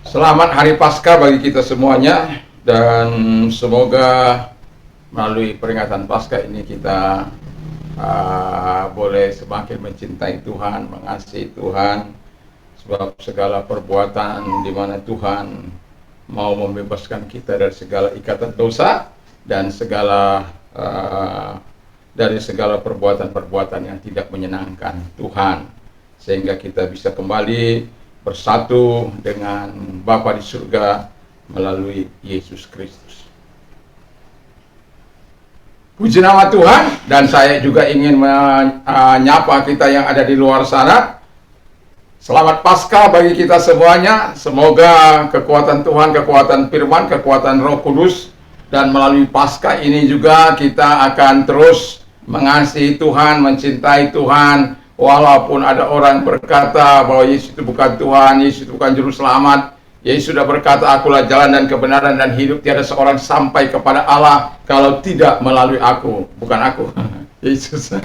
Selamat Hari Paskah bagi kita semuanya, dan semoga melalui peringatan Paskah ini kita boleh semakin mencintai Tuhan, mengasihi Tuhan, sebab segala perbuatan di mana Tuhan mau membebaskan kita dari segala ikatan dosa dan dari segala perbuatan-perbuatan yang tidak menyenangkan Tuhan, sehingga kita bisa kembali bersatu dengan Bapa di surga melalui Yesus Kristus. Puji nama Tuhan, dan saya juga ingin menyapa kita yang ada di luar sana. Selamat Paskah bagi kita semuanya. Semoga kekuatan Tuhan, kekuatan firman, kekuatan Roh Kudus, dan melalui Paskah ini juga kita akan terus mengasihi Tuhan, mencintai Tuhan. Walaupun ada orang berkata bahwa Yesus itu bukan Tuhan, Yesus itu bukan Juru Selamat, Yesus sudah berkata, "Akulah jalan dan kebenaran dan hidup. Tiada seorang sampai kepada Allah kalau tidak melalui aku." Bukan aku, Yesus.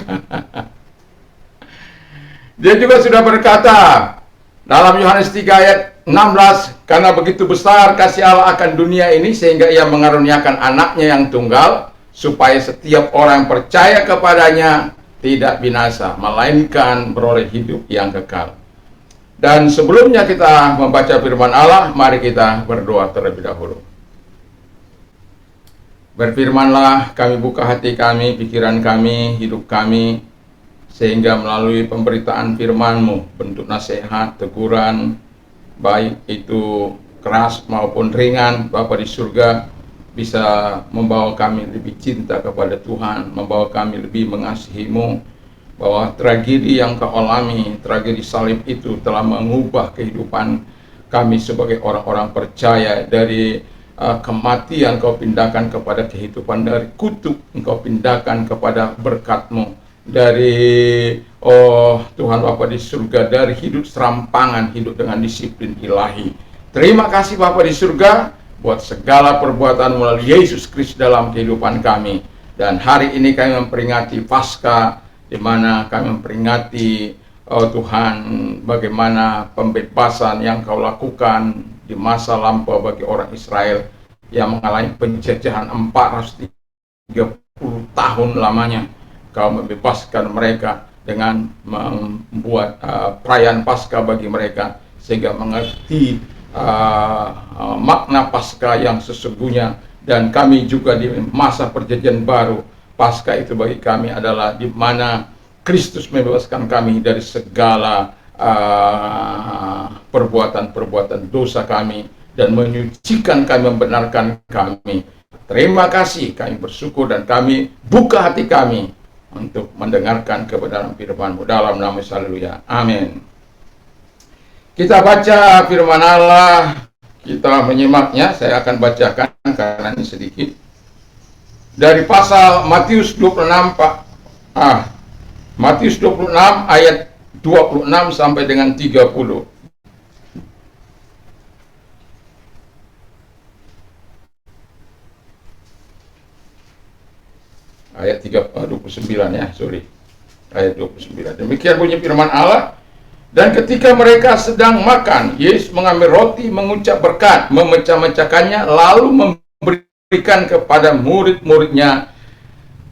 Dia juga sudah berkata dalam Yohanes 3 ayat 16, "Karena begitu besar kasih Allah akan dunia ini, sehingga ia mengaruniakan anaknya yang tunggal, supaya setiap orang yang percaya kepadanya tidak binasa, melainkan beroleh hidup yang kekal." Dan sebelumnya kita membaca firman Allah, mari kita berdoa terlebih dahulu. Berfirmanlah, kami buka hati kami, pikiran kami, hidup kami, sehingga melalui pemberitaan firman-Mu, bentuk nasihat, teguran, baik itu keras maupun ringan, Bapa di surga, bisa membawa kami lebih cinta kepada Tuhan, membawa kami lebih mengasihi-Mu, bahwa tragedi yang Kau alami, tragedi salib itu telah mengubah kehidupan kami sebagai orang-orang percaya. Dari kematian Kau pindahkan kepada kehidupan, dari kutuk Engkau pindahkan kepada berkat-Mu, dari Tuhan Bapa di surga, dari hidup serampangan, hidup dengan disiplin ilahi. Terima kasih Bapa di surga buat segala perbuatan melalui Yesus Kristus dalam kehidupan kami. Dan hari ini kami memperingati Paskah, di mana kami memperingati Tuhan, bagaimana pembebasan yang Kau lakukan di masa lampau bagi orang Israel yang mengalami penjajahan 430 tahun lamanya. Kau membebaskan mereka dengan membuat perayaan Paskah bagi mereka, sehingga mengerti makna Paskah yang sesungguhnya. Dan kami juga di masa perjanjian baru, Paskah itu bagi kami adalah di mana Kristus membebaskan kami dari segala perbuatan-perbuatan dosa kami, dan menyucikan kami, membenarkan kami. Terima kasih, kami bersyukur, dan kami buka hati kami untuk mendengarkan kebenaran firman-Mu dalam nama Yesus. Haleluya. Amin. Kita baca firman Allah, kita menyimaknya. Saya akan bacakan karena ini sedikit. Dari pasal Matius 26, Matius 26 ayat 26 sampai dengan 30. Ayat 29 ya, sorry. Ayat 29. Demikian bunyi firman Allah. Dan ketika mereka sedang makan, Yesus mengambil roti, mengucap berkat, memecah-mecahkannya, lalu memberikan kepada murid-muridnya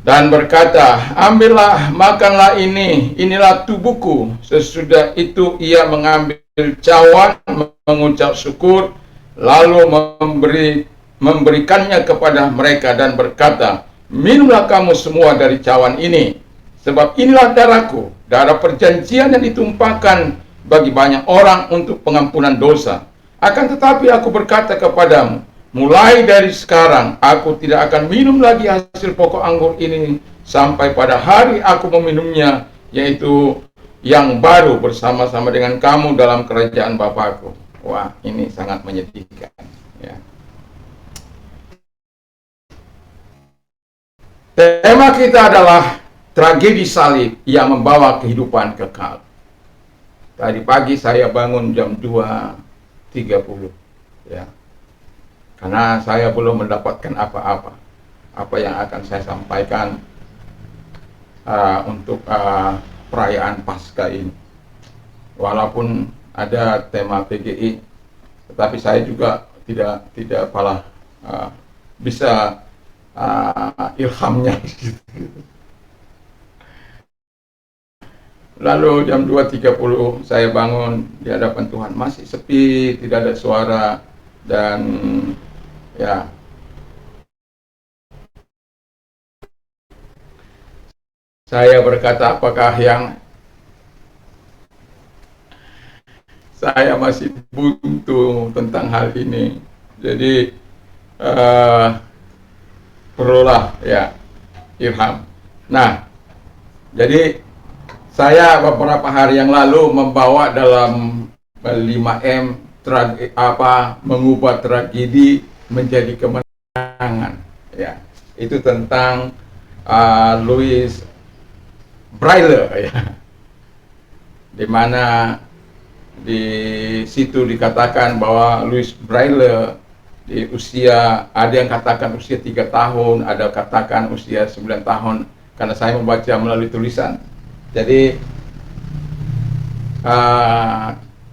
dan berkata, "Ambillah, makanlah ini, inilah tubuhku." Sesudah itu ia mengambil cawan, mengucap syukur, lalu memberikannya kepada mereka dan berkata, "Minumlah kamu semua dari cawan ini, sebab inilah darahku, darah perjanjian yang ditumpahkan bagi banyak orang untuk pengampunan dosa. Akan tetapi aku berkata kepadamu, mulai dari sekarang aku tidak akan minum lagi hasil pokok anggur ini sampai pada hari aku meminumnya, yaitu yang baru bersama-sama dengan kamu dalam kerajaan Bapakku." Wah, ini sangat menyedihkan ya. Tema kita adalah tragedi salib yang membawa kehidupan kekal. Tadi pagi saya bangun jam 2.30 ya. Karena saya belum mendapatkan apa-apa. Apa yang akan saya sampaikan untuk perayaan Paskah ini. Walaupun ada tema PGI, tetapi saya juga tidak pala bisa ilhamnya. Lalu jam 2.30 saya bangun di hadapan Tuhan, masih sepi, tidak ada suara, dan ya saya berkata, apakah yang saya masih buntu tentang hal ini. Jadi perlulah ya ilham. Nah, jadi saya beberapa hari yang lalu membawa dalam 5M mengubah tragedi menjadi kemenangan. Ya, itu tentang Louis Braille, ya, di mana di situ dikatakan bahwa Louis Braille di usia, ada yang katakan usia 3 tahun, ada katakan usia 9 tahun, karena saya membaca melalui tulisan. Jadi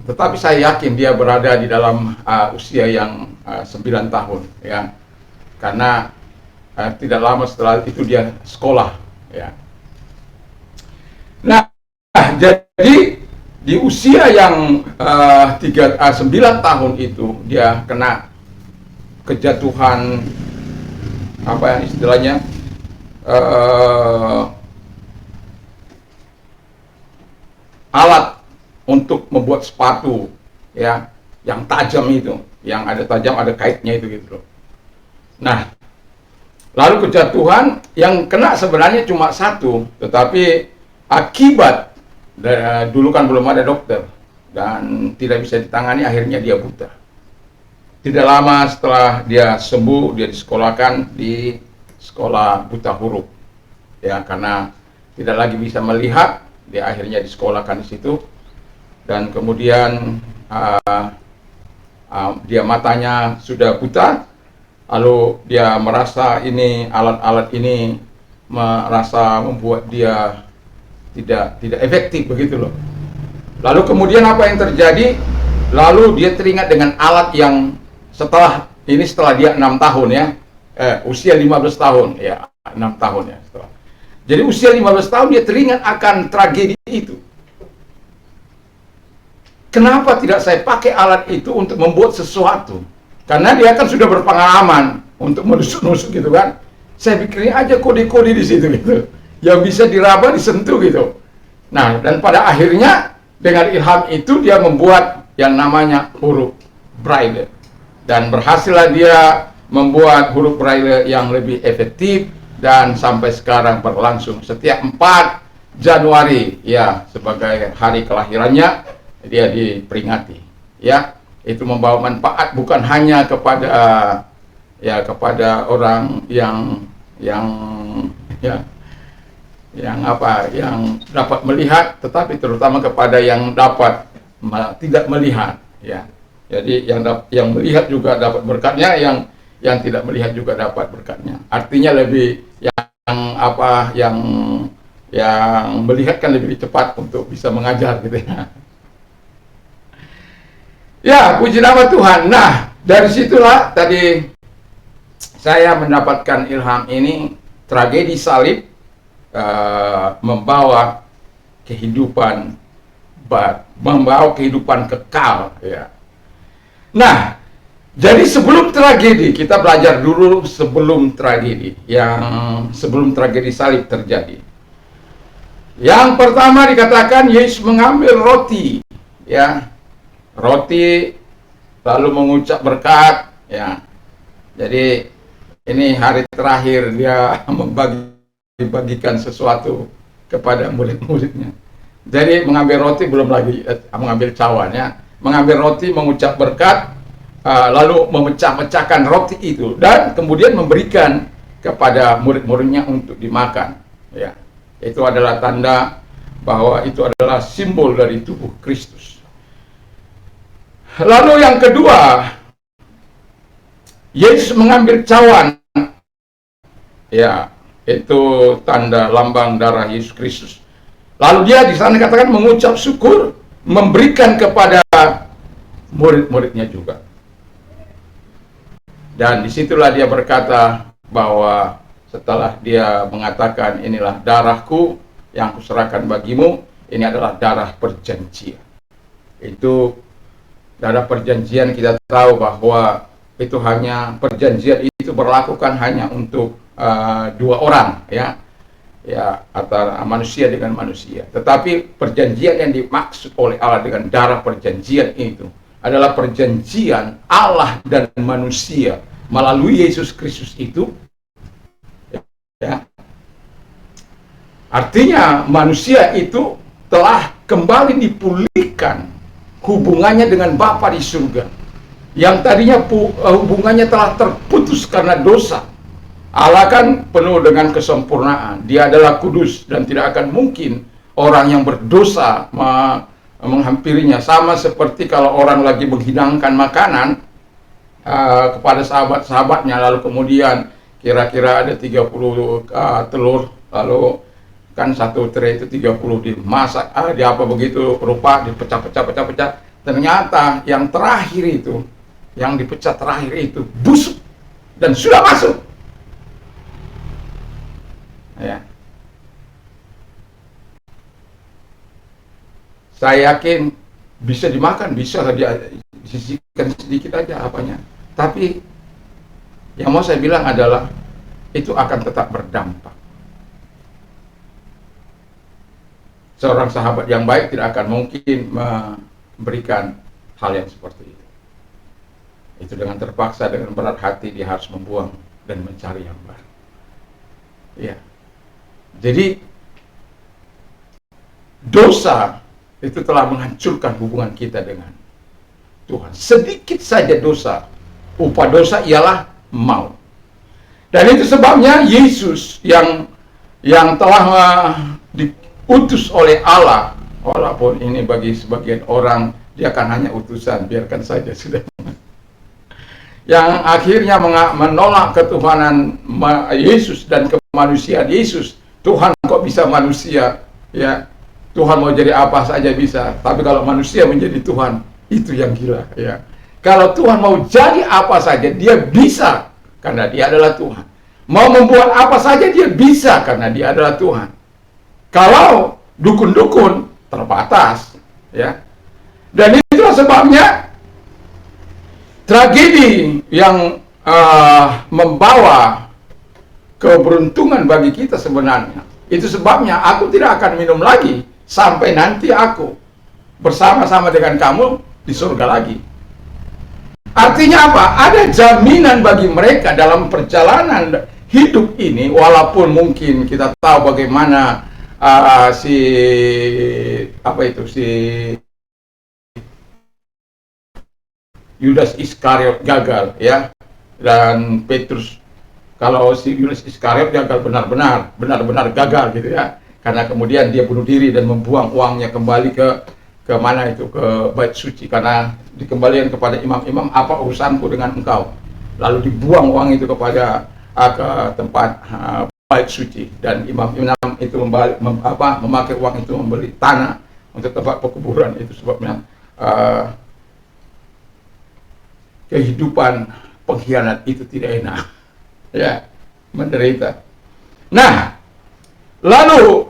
tetapi saya yakin dia berada di dalam usia yang 9 tahun, ya, karena tidak lama setelah itu dia sekolah, ya. Nah, jadi di usia yang 9 tahun itu dia kena kejatuhan, apa yang istilahnya, alat untuk membuat sepatu, ya, yang tajam itu, yang ada tajam, ada kaitnya itu gitu loh. Nah, lalu kejatuhan yang kena sebenarnya cuma satu, tetapi akibat dulu kan belum ada dokter dan tidak bisa ditangani, akhirnya dia buta. Tidak lama setelah dia sembuh, dia disekolahkan di sekolah buta huruf, ya, karena tidak lagi bisa melihat. Dia akhirnya disekolahkan di situ, dan kemudian dia matanya sudah buta. Lalu dia merasa ini alat-alat ini merasa membuat dia tidak efektif begitu loh. Lalu kemudian apa yang terjadi? Lalu dia teringat dengan alat yang setelah dia 6 tahun, ya, usia 15 tahun, ya, 6 tahun, ya, setelah. Jadi usia 15 tahun dia teringat akan tragedi itu. Kenapa tidak saya pakai alat itu untuk membuat sesuatu? Karena dia kan sudah berpengalaman untuk menusuk-nusuk gitu kan. Saya pikirnya aja kode-kode di situ gitu, yang bisa diraba, disentuh gitu. Nah, dan pada akhirnya dengan ilham itu dia membuat yang namanya huruf Braille. Dan berhasillah dia membuat huruf Braille yang lebih efektif. Dan sampai sekarang berlangsung setiap 4 Januari, ya, sebagai hari kelahirannya dia diperingati, ya. Itu membawa manfaat bukan hanya kepada, ya, kepada orang yang dapat melihat, tetapi terutama kepada yang dapat tidak melihat, ya. Jadi yang melihat juga dapat berkatnya, yang tidak melihat juga dapat berkatnya. Artinya lebih yang melihat kan lebih cepat untuk bisa mengajar gitu, ya. Ya, puji nama Tuhan. Nah, dari situlah tadi saya mendapatkan ilham ini, tragedi salib membawa kehidupan kekal, ya. Nah, jadi sebelum tragedi, kita belajar dulu sebelum tragedi, sebelum tragedi salib terjadi. Yang pertama dikatakan Yesus mengambil roti, ya, roti, lalu mengucap berkat, ya. Jadi ini hari terakhir dia membagikan sesuatu kepada murid-muridnya. Jadi mengambil roti, belum lagi mengambil cawan, ya. Mengambil roti, mengucap berkat, lalu memecah-mecahkan roti itu dan kemudian memberikan kepada murid-muridnya untuk dimakan, ya. Itu adalah tanda bahwa itu adalah simbol dari tubuh Kristus. Lalu yang kedua, Yesus mengambil cawan, ya, itu tanda lambang darah Yesus Kristus. Lalu dia di sana katakan mengucap syukur, memberikan kepada murid-muridnya juga. Dan disitulah dia berkata bahwa setelah dia mengatakan, inilah darahku yang kuserahkan bagimu, ini adalah darah perjanjian. Itu darah perjanjian, kita tahu bahwa itu hanya perjanjian itu berlakukan hanya untuk dua orang, ya antara manusia dengan manusia. Tetapi perjanjian yang dimaksud oleh Allah dengan darah perjanjian itu adalah perjanjian Allah dan manusia melalui Yesus Kristus itu, ya. Artinya manusia itu telah kembali dipulihkan hubungannya dengan Bapa di surga, yang tadinya hubungannya telah terputus karena dosa. Allah kan penuh dengan kesempurnaan, dia adalah kudus dan tidak akan mungkin orang yang berdosa menghampirinya. Sama seperti kalau orang lagi menghidangkan makanan kepada sahabat-sahabatnya, lalu kemudian kira-kira ada 30 telur, lalu kan satu tray itu 30 dimasak, di apa begitu rupa, dipecah-pecah. Ternyata yang terakhir itu, yang dipecah terakhir itu busuk dan sudah masuk. Ya. Saya yakin bisa dimakan, bisa dia sisihkan sedikit aja apanya. Tapi yang mau saya bilang adalah itu akan tetap berdampak. Seorang sahabat yang baik tidak akan mungkin memberikan hal yang seperti itu. Itu dengan terpaksa, dengan berat hati dia harus membuang dan mencari yang baru. Ya. Jadi dosa itu telah menghancurkan hubungan kita dengan Tuhan. Sedikit saja dosa, upah dosa ialah maut. Dan itu sebabnya Yesus yang telah diutus oleh Allah, walaupun ini bagi sebagian orang dia kan hanya utusan, biarkan saja sudah. Yang akhirnya menolak ketuhanan Yesus dan kemanusiaan Yesus. Tuhan kok bisa manusia, ya? Tuhan mau jadi apa saja bisa, tapi kalau manusia menjadi Tuhan, itu yang gila, ya. Kalau Tuhan mau jadi apa saja, dia bisa, karena dia adalah Tuhan. Mau membuat apa saja, dia bisa, karena dia adalah Tuhan. Kalau dukun-dukun, terbatas, ya. Dan itulah sebabnya tragedi yang membawa keberuntungan bagi kita sebenarnya. Itu sebabnya aku tidak akan minum lagi sampai nanti aku bersama-sama dengan kamu di surga lagi. Artinya apa? Ada jaminan bagi mereka dalam perjalanan hidup ini, walaupun mungkin kita tahu bagaimana si Yudas Iskariot gagal, ya. Dan Petrus, kalau si Yudas Iskariot gagal benar-benar gagal gitu, ya. Karena kemudian dia bunuh diri dan membuang uangnya kembali ke mana itu, ke bait suci, karena dikembalikan kepada imam-imam, apa urusanku dengan engkau. Lalu dibuang uang itu kepada ke tempat bait suci, dan imam-imam itu memakai uang itu membeli tanah untuk tempat pekuburan. Itu sebabnya kehidupan pengkhianat itu tidak enak, ya, menderita. Nah, lalu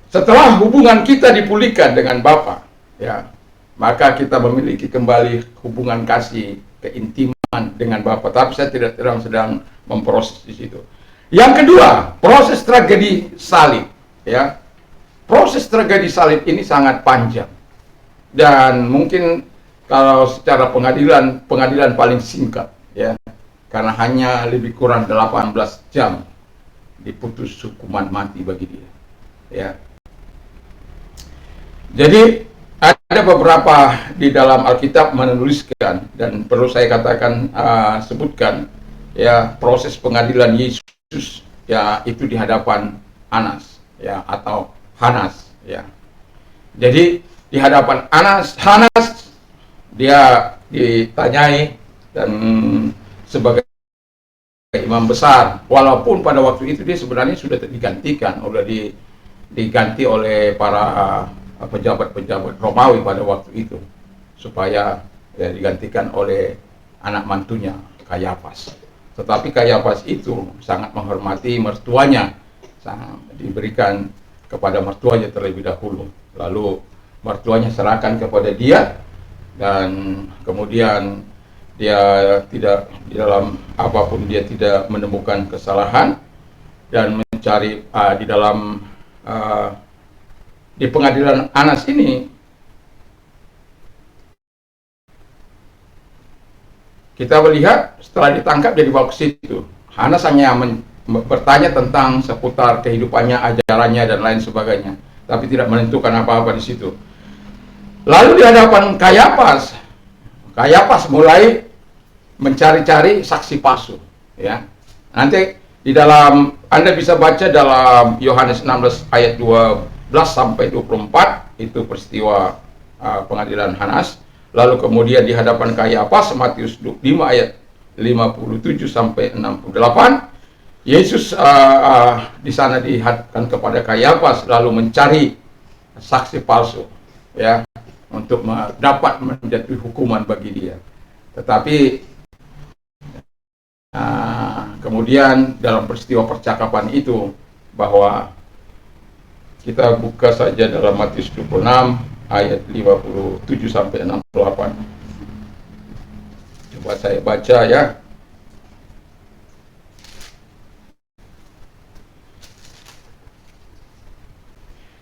setelah hubungan kita dipulihkan dengan Bapa, ya, maka kita memiliki kembali hubungan kasih, keintiman dengan Bapa. Tapi saya tidak sedang memproses di situ. Yang kedua, proses tragedi salib, ya. Proses tragedi salib ini sangat panjang, dan mungkin kalau secara pengadilan paling singkat, ya, karena hanya lebih kurang 18 jam diputus hukuman mati bagi dia, ya. Jadi ada beberapa di dalam Alkitab menuliskan, dan perlu saya katakan, sebutkan, ya, proses pengadilan Yesus, ya, itu di hadapan Anas, ya, atau Hanas, ya. Jadi di hadapan Hanas dia ditanyai, dan sebagai imam besar, walaupun pada waktu itu dia sebenarnya sudah digantikan, diganti oleh para pejabat-pejabat Romawi pada waktu itu, supaya ya digantikan oleh anak mantunya Kayafas. Tetapi Kayafas itu sangat menghormati mertuanya, sangat diberikan kepada mertuanya terlebih dahulu. Lalu mertuanya serahkan kepada dia, dan kemudian dia tidak, di dalam apapun dia tidak menemukan kesalahan, dan mencari di dalam di pengadilan Anas ini kita melihat setelah ditangkap dia dibawa ke situ. Hanas hanya bertanya tentang seputar kehidupannya, ajarannya, dan lain sebagainya, tapi tidak menentukan apa-apa di situ. Lalu di hadapan Kayafas, Kayafas mulai mencari-cari saksi palsu. Ya, nanti di dalam Anda bisa baca dalam Yohanes 16 ayat 12 sampai 24, itu peristiwa pengadilan Hanas. Lalu kemudian di hadapan Kayafas, Matius 5 ayat 57 sampai 68, Yesus di sana dihadapkan kepada Kayafas, lalu mencari saksi palsu, ya, untuk dapat menjatuhi hukuman bagi dia. Tetapi kemudian dalam peristiwa percakapan itu, bahwa kita buka saja dalam Matius 26 ayat 57 sampai 68. Coba saya baca ya.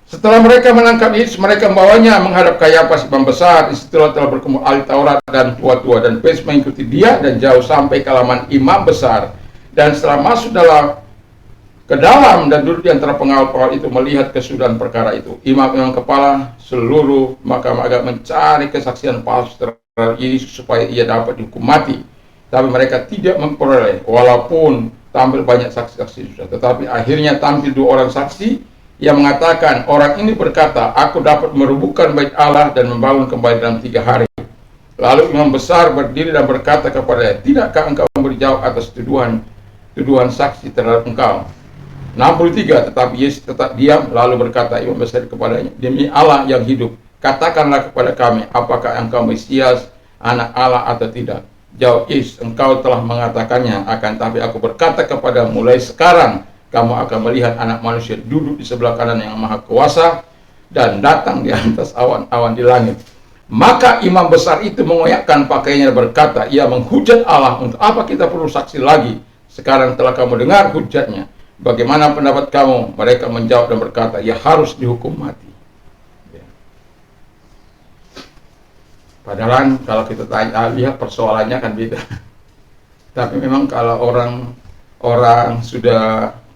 Setelah mereka menangkap Yesus, mereka membawanya menghadap Kayafas imam besar. Disitulah telah berkumpul ahli Taurat dan tua-tua dan Petrus mengikuti dia, dan jauh sampai ke halaman imam besar. Dan setelah masuk ke dalam dan duduk di antara pengawal-pengawal itu, melihat kesudahan perkara itu, imam-imam kepala seluruh mahkamah agama mencari kesaksian palsu terhadap Yesus supaya ia dapat dihukum mati. Tapi mereka tidak memperoleh, walaupun tampil banyak saksi-saksi susah. Tetapi akhirnya tampil 2 orang saksi yang mengatakan, orang ini berkata, aku dapat merubuhkan bait Allah dan membangun kembali dalam 3 hari. Lalu imam besar berdiri dan berkata kepadanya, tidakkah engkau berjawab atas tuduhan saksi terhadap engkau? 63, tetapi Yesus tetap diam, lalu berkata imam besar kepadanya, demi Allah yang hidup, katakanlah kepada kami, apakah engkau Mesias, anak Allah atau tidak? Jawab Yesus, engkau telah mengatakannya, akan tapi aku berkata kepada mulai sekarang, kamu akan melihat anak manusia duduk di sebelah kanan yang maha kuasa, dan datang di atas awan-awan di langit. Maka imam besar itu mengoyakkan pakaiannya berkata, ia menghujat Allah, untuk apa kita perlu saksi lagi? Sekarang telah kamu dengar hujatnya. Bagaimana pendapat kamu? Mereka menjawab dan berkata, ia harus dihukum mati. Ya. Padahal kalau kita lihat persoalannya kan beda. Tapi memang kalau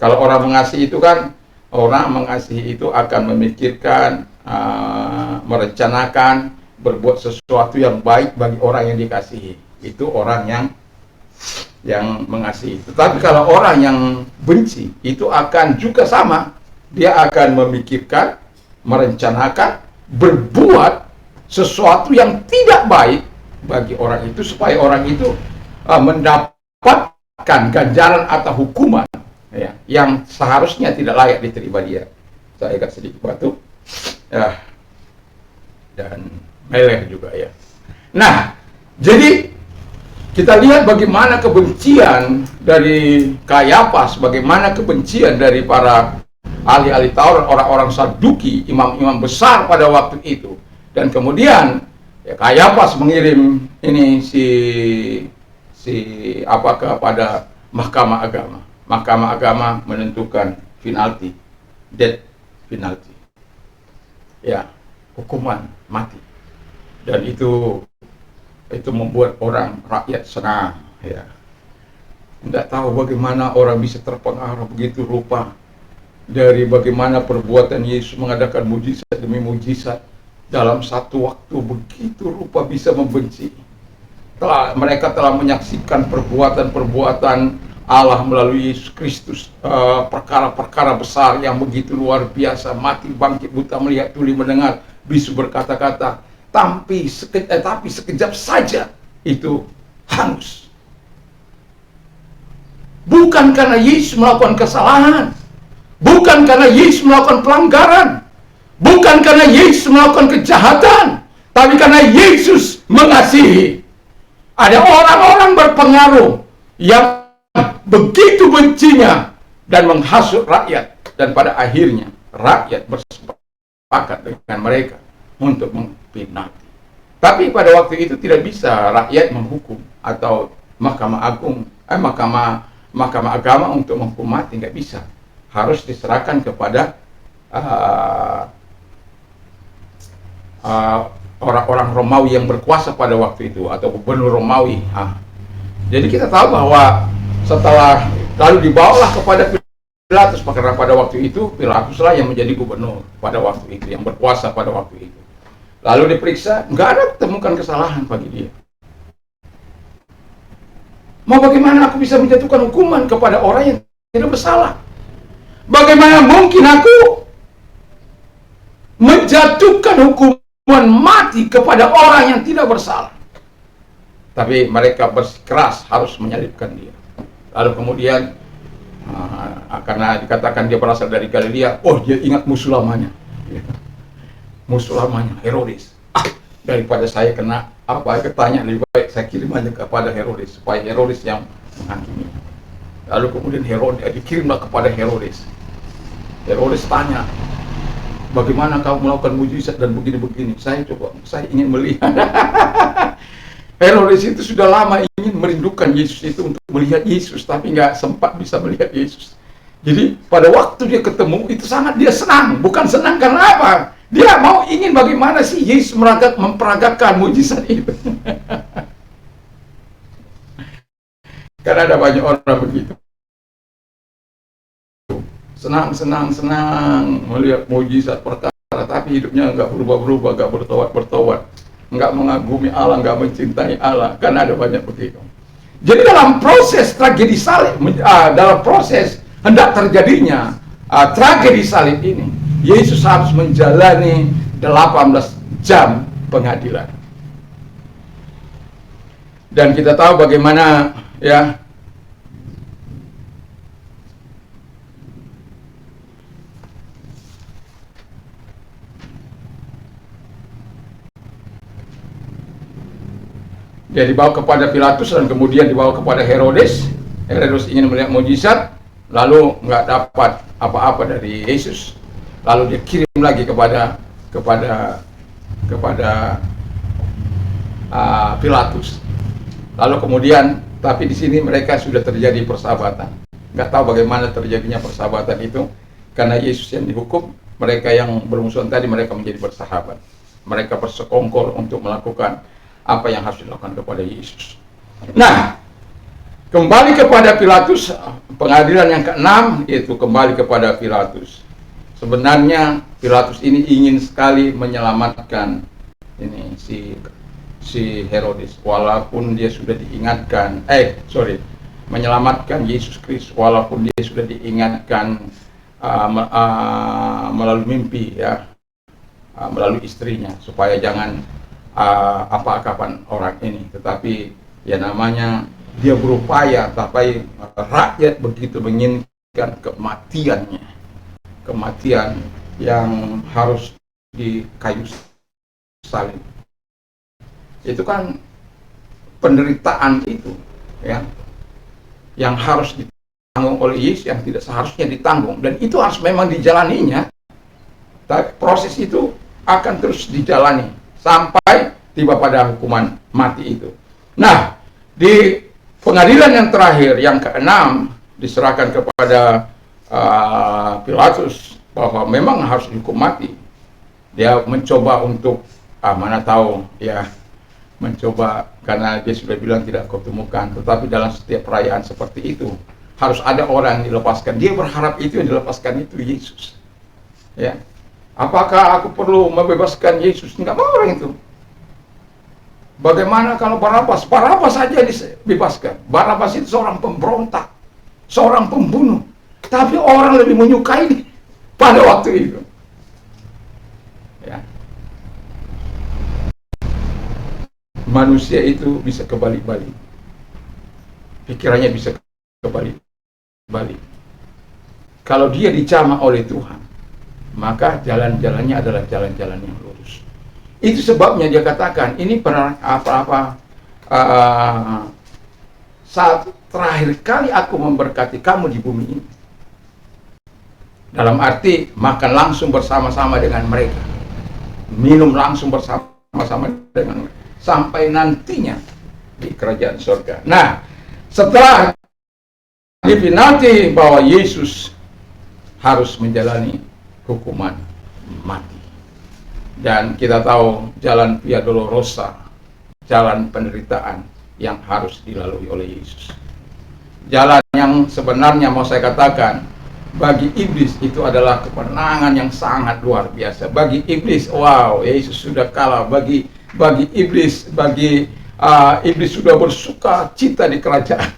kalau orang mengasihi itu kan, orang mengasihi itu akan memikirkan, merencanakan, berbuat sesuatu yang baik bagi orang yang dikasihi. Itu orang yang mengasihi. Tetapi kalau orang yang benci, itu akan juga sama. Dia akan memikirkan, merencanakan, berbuat sesuatu yang tidak baik bagi orang itu, supaya orang itu mendapatkan ganjaran atau hukuman, ya, yang seharusnya tidak layak diterima dia. Saya agak sedikit batuk, ya, dan meleleh juga ya. Nah, jadi kita lihat bagaimana kebencian dari Kayafas, bagaimana kebencian dari para ahli-ahli Taurat, orang-orang Saduki, imam-imam besar pada waktu itu. Dan kemudian ya, Kayafas mengirim ini kepada mahkamah agama. Mahkamah agama menentukan penalti, death penalty. Ya, hukuman mati. Dan itu membuat rakyat senang, ya. Tidak tahu bagaimana orang bisa terpengaruh begitu rupa dari bagaimana perbuatan Yesus mengadakan mujizat demi mujizat dalam satu waktu, begitu rupa bisa membenci. Mereka telah menyaksikan perbuatan-perbuatan Allah melalui Yesus Kristus, perkara-perkara besar yang begitu luar biasa, mati bangkit, buta melihat, tuli mendengar, bisu berkata-kata. Tapi sekejap saja itu hangus. Bukan karena Yesus melakukan kesalahan, bukan karena Yesus melakukan pelanggaran, bukan karena Yesus melakukan kejahatan, tapi karena Yesus mengasihi. Ada orang-orang berpengaruh yang begitu bencinya dan menghasut rakyat, dan pada akhirnya rakyat bersepakat dengan mereka untuk memfitnah. Tapi pada waktu itu tidak bisa rakyat menghukum atau Mahkamah Agung, Mahkamah Agama untuk menghukum mati, nggak bisa. Harus diserahkan kepada orang-orang Romawi yang berkuasa pada waktu itu, atau gubernur Romawi. Jadi kita tahu bahwa setelah lalu dibawalah kepada Pilatus, karena pada waktu itu Pilatuslah yang menjadi gubernur pada waktu itu, yang berkuasa pada waktu itu. Lalu diperiksa, nggak ada temukan kesalahan bagi dia. Mau bagaimana aku bisa menjatuhkan hukuman kepada orang yang tidak bersalah? Bagaimana mungkin aku menjatuhkan hukuman mati kepada orang yang tidak bersalah? Tapi mereka bersikeras harus menyalibkan dia. Lalu kemudian, karena dikatakan dia berasal dari Galilea, oh dia ingat musuh lamanya. Musuh lamanya, Herodes. Daripada saya kena ketanya, lebih baik saya kirim aja kepada Herodes, supaya Herodes yang menghakimi. Lalu kemudian dikirimlah kepada Herodes. Herodes tanya, bagaimana kamu melakukan mujizat dan begini-begini? Saya ingin melihat. Herodes itu sudah lama ingin merindukan Yesus itu untuk melihat Yesus, tapi nggak sempat bisa melihat Yesus. Jadi pada waktu dia ketemu itu sangat dia senang, bukan senang karena apa? Dia ingin bagaimana sih Yesus memperagakan mujizat itu. Karena ada banyak orang begitu. Senang melihat mujizat perkara, tapi hidupnya nggak berubah-berubah, nggak bertobat, nggak mengagumi Allah, nggak mencintai Allah. Karena ada banyak begitu. Jadi dalam proses tragedi salib, dalam proses hendak terjadinya tragedi salib ini, Yesus harus menjalani 18 jam pengadilan. Dan kita tahu bagaimana ya dia dibawa kepada Pilatus dan kemudian dibawa kepada Herodes. Herodes ingin melihat mujizat, lalu nggak dapat apa-apa dari Yesus. Lalu dia kirim lagi kepada Pilatus. Lalu kemudian, tapi di sini mereka sudah terjadi persahabatan. Nggak tahu bagaimana terjadinya persahabatan itu, karena Yesus yang dihukum, mereka yang bermusuhan tadi mereka menjadi bersahabat. Mereka bersekongkol untuk melakukan apa yang harus dilakukan kepada Yesus. Nah, kembali kepada Pilatus, pengadilan yang ke-6 yaitu kembali kepada Pilatus. Sebenarnya Pilatus ini ingin sekali menyelamatkan si Herodes, walaupun dia sudah diingatkan, menyelamatkan Yesus Kristus, walaupun dia sudah diingatkan melalui mimpi, melalui istrinya, supaya jangan apa-apakan orang ini. Tetapi ya namanya dia berupaya, tapi rakyat begitu menginginkan kematian yang harus di kayu salib. Itu kan penderitaan itu ya yang harus ditanggung oleh Yesus, yang tidak seharusnya ditanggung, dan itu harus memang dijalaninya. Tapi proses itu akan terus dijalani sampai tiba pada hukuman mati itu. Nah, di pengadilan yang terakhir yang ke-6 diserahkan kepada Pilatus bahwa memang harus dihukum mati. Dia mencoba untuk mana tahu ya, mencoba, karena dia sudah bilang tidak kau temukan. Tetapi dalam setiap perayaan seperti itu harus ada orang yang dilepaskan. Dia berharap itu yang dilepaskan itu Yesus. Ya, apakah aku perlu membebaskan Yesus? Enggak mau orang itu. Bagaimana kalau Barabas? Barabas saja dibebaskan. Barabas itu seorang pemberontak, seorang pembunuh. Tapi orang lebih menyukai dia pada waktu itu. Ya. Manusia itu bisa kebalik-balik. Pikirannya bisa kebalik-balik. Kalau dia dicamah oleh Tuhan, maka jalan-jalannya adalah jalan-jalan yang lurus. Itu sebabnya dia katakan, ini uh, saat terakhir kali aku memberkati kamu di bumi ini. Dalam arti makan langsung bersama-sama dengan mereka, minum langsung bersama-sama dengan mereka, sampai nantinya di kerajaan surga. Nah, setelah dipenalti bahwa Yesus harus menjalani hukuman mati. Dan kita tahu jalan Via Dolorosa, jalan penderitaan yang harus dilalui oleh Yesus. Jalan yang sebenarnya mau saya katakan, bagi iblis itu adalah kemenangan yang sangat luar biasa. Bagi iblis, wow, Yesus sudah kalah. Bagi iblis, iblis sudah bersuka cita di kerajaan.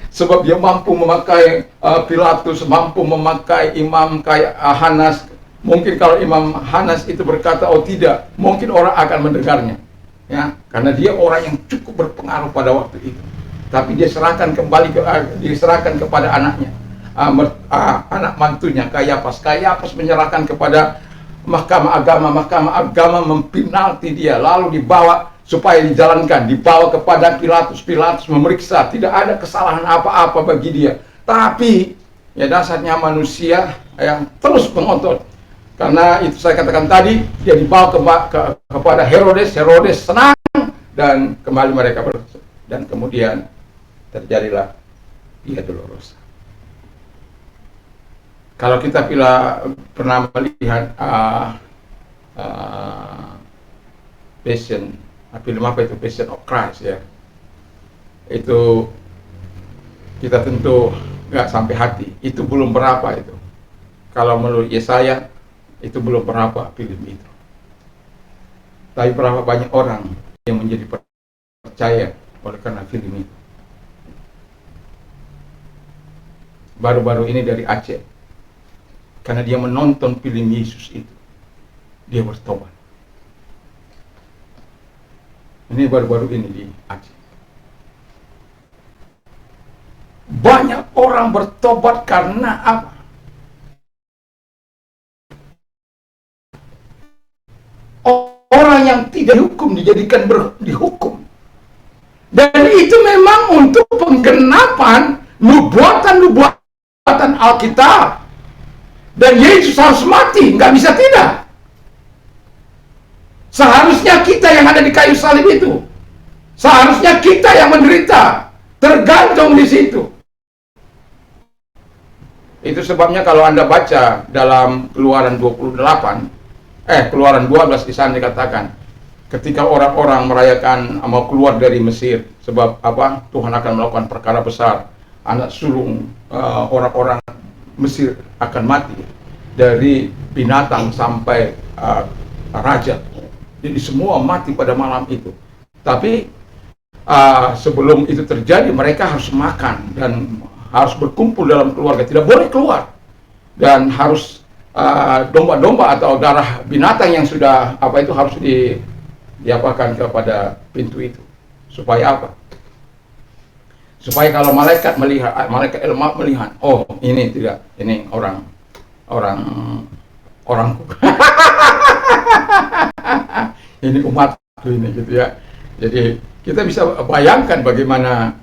Sebab dia mampu memakai Pilatus, mampu memakai imam kayak Hanas. Mungkin kalau Imam Hanas itu berkata, oh tidak, mungkin orang akan mendengarnya, ya, karena dia orang yang cukup berpengaruh pada waktu itu. Tapi dia serahkan kembali diserahkan kepada anaknya, anak mantunya Kayafas. Kayafas menyerahkan kepada Mahkamah Agama mempenalti dia, lalu dibawa supaya dijalankan, dibawa kepada Pilatus. Pilatus memeriksa, tidak ada kesalahan apa-apa bagi dia. Tapi ya dasarnya manusia yang terus mengotot. Karena itu saya katakan tadi, dia dibawa kepada Herodes. Herodes senang dan kembali mereka dan kemudian terjadilah Via Dolorosa. Kalau kita pernah melihat Passion, film apa itu, Passion of Christ ya, itu kita tentu nggak sampai hati. Itu belum berapa itu. Kalau menurut Yesaya itu belum berapa film itu. Tapi berapa banyak orang yang menjadi percaya oleh karena film itu. Baru-baru ini dari Aceh, karena dia menonton film Yesus itu, dia bertobat. Ini baru-baru ini di Aceh. Banyak orang bertobat karena apa? Orang yang tidak dihukum dijadikan dihukum. Dan itu memang untuk penggenapan nubuatan Alkitab. Dan Yesus harus mati, nggak bisa tidak. Seharusnya kita yang ada di kayu salib itu, seharusnya kita yang menderita, tergantung di situ. Itu sebabnya kalau Anda baca dalam Keluaran 12 di sana dikatakan, ketika orang-orang merayakan mau keluar dari Mesir, sebab apa? Tuhan akan melakukan perkara besar. Anak sulung orang-orang Mesir akan mati, dari binatang sampai raja. Jadi semua mati pada malam itu. Tapi sebelum itu terjadi, mereka harus makan dan harus berkumpul dalam keluarga, tidak boleh keluar, dan harus domba-domba atau darah binatang yang sudah itu harus diapakan kepada pintu itu. Supaya apa? Supaya kalau malaikat El-Maut melihat, oh ini tidak, ini orangku. Ini umatku ini, gitu ya. Jadi kita bisa bayangkan bagaimana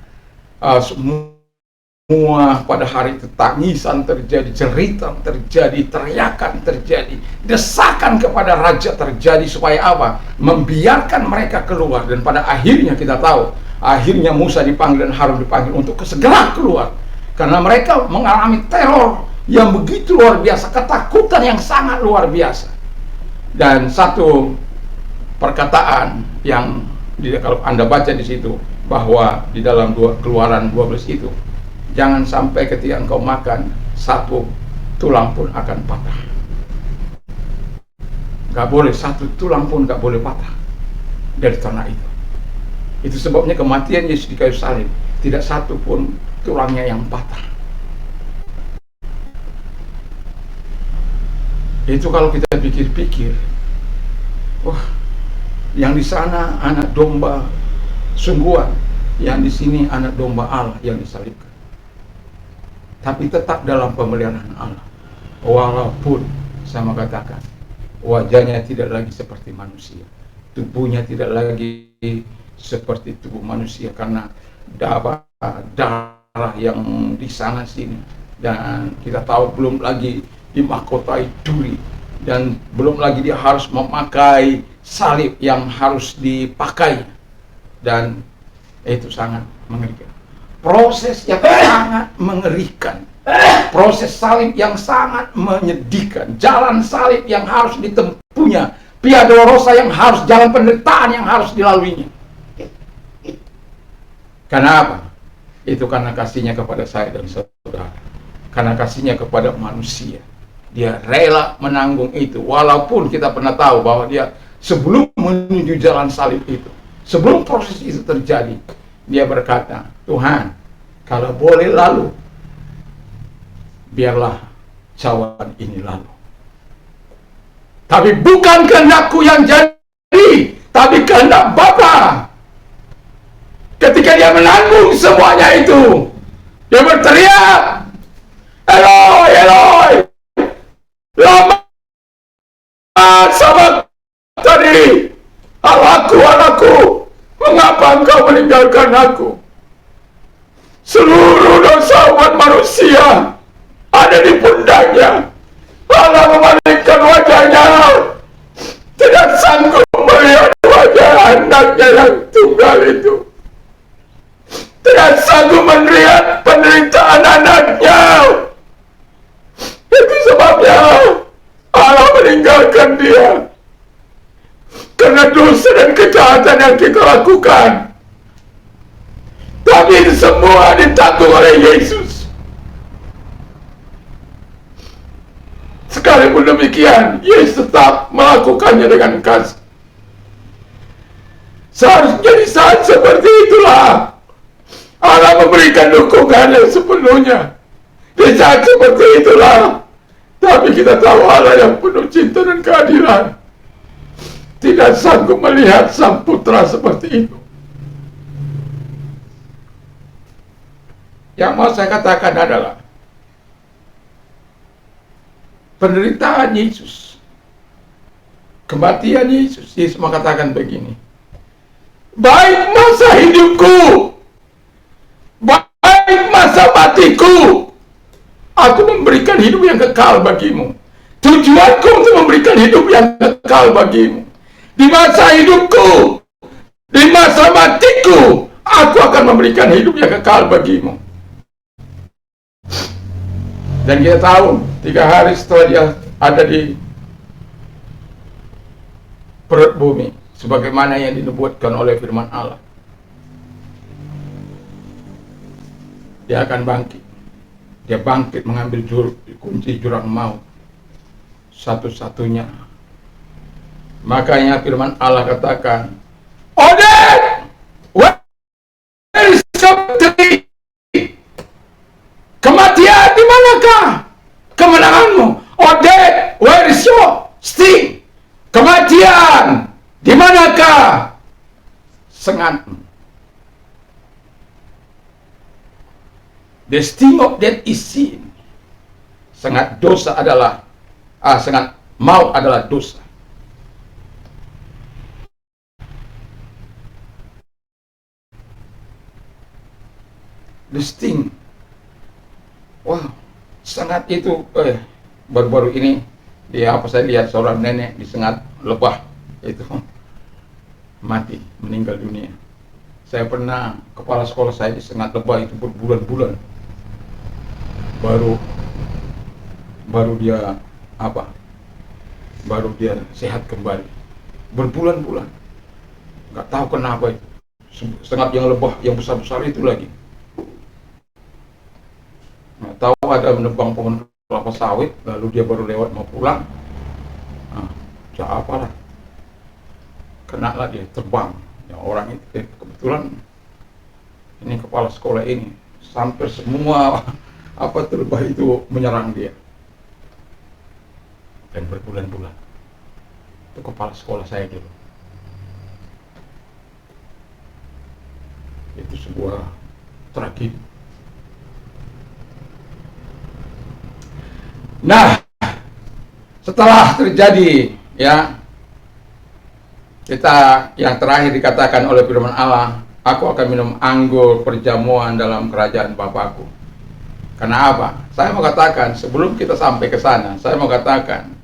semua pada hari itu tangisan terjadi, cerita terjadi, teriakan terjadi, desakan kepada raja terjadi, supaya apa? Membiarkan mereka keluar. Dan pada akhirnya kita tahu, akhirnya Musa dipanggil dan Harun dipanggil untuk segera keluar, karena mereka mengalami teror yang begitu luar biasa, ketakutan yang sangat luar biasa. Dan satu perkataan yang kalau Anda baca di situ, bahwa di dalam Keluaran 12 itu, jangan sampai ketika engkau makan, satu tulang pun akan patah. Gak boleh, satu tulang pun gak boleh patah dari ternak itu. Itu sebabnya kematian Yesus di kayu salib, tidak satu pun tulangnya yang patah. Itu kalau kita pikir-pikir, wah, yang di sana anak domba sungguhan, yang di sini anak domba Allah yang disalibkan. Tapi tetap dalam pemeliharaan Allah. Walaupun sama katakan, wajahnya tidak lagi seperti manusia, tubuhnya tidak lagi seperti tubuh manusia karena darah yang di sana sini, dan kita tahu belum lagi dimahkotai duri, dan belum lagi dia harus memakai salib yang harus dipakai, dan itu sangat mengerikan. Proses yang sangat mengerikan, proses salib yang sangat menyedihkan, jalan salib yang harus ditempuhnya, Via Dolorosa yang harus, jalan penderitaan yang harus dilaluinya. Karena apa? Itu karena kasihnya kepada saya dan saudara, karena kasihnya kepada manusia. Dia rela menanggung itu, walaupun kita pernah tahu bahwa dia sebelum menuju jalan salib itu, sebelum proses itu terjadi, dia berkata, Tuhan, kalau boleh lalu, biarlah cawan ini lalu. Tapi bukan kehendakku yang jadi, tapi kehendak Bapa. Ketika dia menanggung semuanya itu, dia berteriak, Eloi, Eloi, lama sabachthani, Allahku, Allahku, mengapa engkau meninggalkan aku? Seluruh dosa umat manusia ada di pundaknya. Allah memalingkan wajahnya, tidak sanggup melihat wajah anaknya yang tunggal itu, tidak sanggup melihat penderitaan anaknya. Itu sebabnya Allah meninggalkan dia, karena dosa dan kejahatan yang kita lakukan. Tapi itu semua ditanggung oleh Yesus. Sekalipun demikian, Yesus tetap melakukannya dengan kasih. Seharusnya di saat seperti itulah Allah memberikan dukungannya sepenuhnya. Di saat seperti itulah, tapi kita tahu Allah yang penuh cinta dan keadilan tidak sanggup melihat sang putra seperti itu. Yang mau saya katakan adalah penderitaan Yesus, kematian Yesus. Yesus mengatakan begini, baik masa hidupku, baik masa matiku, aku memberikan hidup yang kekal bagimu. Tujuanku untuk memberikan hidup yang kekal bagimu. Di masa hidupku, di masa matiku, aku akan memberikan hidup yang kekal bagimu. Dan kita tahu 3 hari setelah dia ada di perut bumi, sebagaimana yang dinubuatkan oleh firman Allah, dia akan bangkit. Dia bangkit mengambil kunci jurang maut satu-satunya. Makanya firman Allah katakan, Oded, where is your victory? Kematian, di manakah kemenanganmu? Oded, where is your sting? Kematian, di manakah sengatmu? The sting of death is sin. Sengat dosa adalah, sengat maut adalah dosa. The sting. Wow, sengat itu baru-baru ini dia saya lihat seorang nenek disengat lebah itu mati, meninggal dunia. Saya pernah, kepala sekolah saya disengat lebah itu berbulan-bulan, baru dia baru dia sehat kembali, berbulan-bulan. Nggak tahu kenapa itu sengat yang lebah yang besar-besar itu lagi. Nggak tahu ada menebang pohon kelapa sawit, lalu dia baru lewat mau pulang, apalah, kena lah dia terbang. Ya, orang itu kebetulan ini kepala sekolah ini, sampai semua lebah itu menyerang dia, dan berbulan-bulan. Itu kepala sekolah saya dulu. Itu sebuah tragedi. Nah, setelah terjadi ya Kita yang terakhir dikatakan oleh firman Allah, aku akan minum anggur perjamuan dalam kerajaan Bapakku. Karena apa? Saya mau katakan, sebelum kita sampai ke sana, saya mau katakan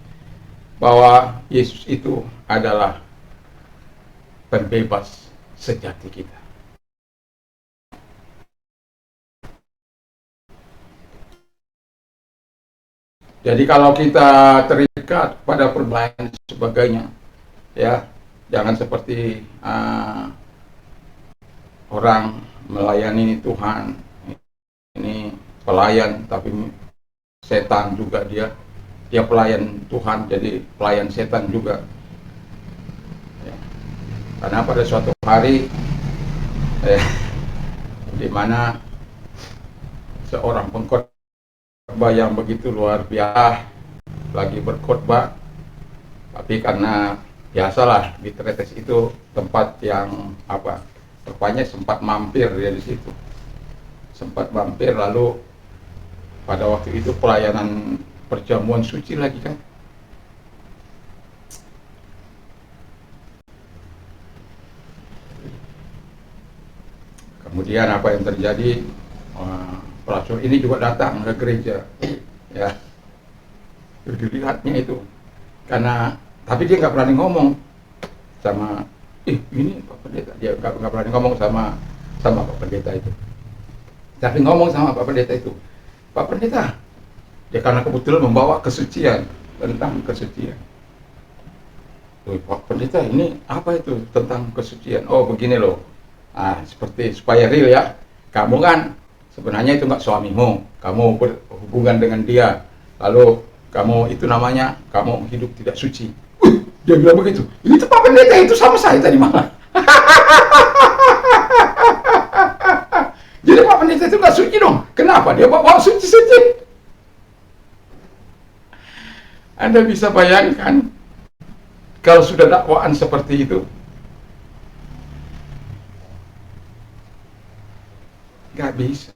bahwa Yesus itu adalah pembebas sejati kita. Jadi kalau kita terikat pada perbayaan dan sebagainya, ya jangan seperti orang melayani Tuhan, ini pelayan tapi setan juga dia pelayan Tuhan jadi pelayan setan juga, ya. Karena pada suatu hari di mana seorang pengkhotbah yang begitu luar biasa lagi berkhotbah, tapi karena biasalah di Tretes itu tempat yang rupanya sempat mampir dia di situ, sempat mampir, lalu pada waktu itu pelayanan perjamuan suci lagi kan. Kemudian apa yang terjadi? Pelacur ini juga datang ke gereja, ya. Dilihatnya itu, karena tapi dia nggak berani ngomong sama ini Pak Pendeta, dia nggak berani ngomong sama Pak Pendeta itu, tapi ngomong sama Pak Pendeta itu, Pak Pendeta, dia karena kebetulan membawa kesucian, tentang kesucian. Pak Pendeta, ini apa itu tentang kesucian? Oh begini loh, seperti supaya real ya, kamu kan sebenarnya itu nggak suamimu, kamu berhubungan dengan dia, lalu kamu itu namanya kamu hidup tidak suci. Dia bilang begitu. Itu Pak Pendeta itu sama saya tadi malam. Jadi Pak Pendeta itu nggak suci dong. Kenapa dia bawa suci-suci? Anda bisa bayangkan kalau sudah dakwaan seperti itu, nggak bisa.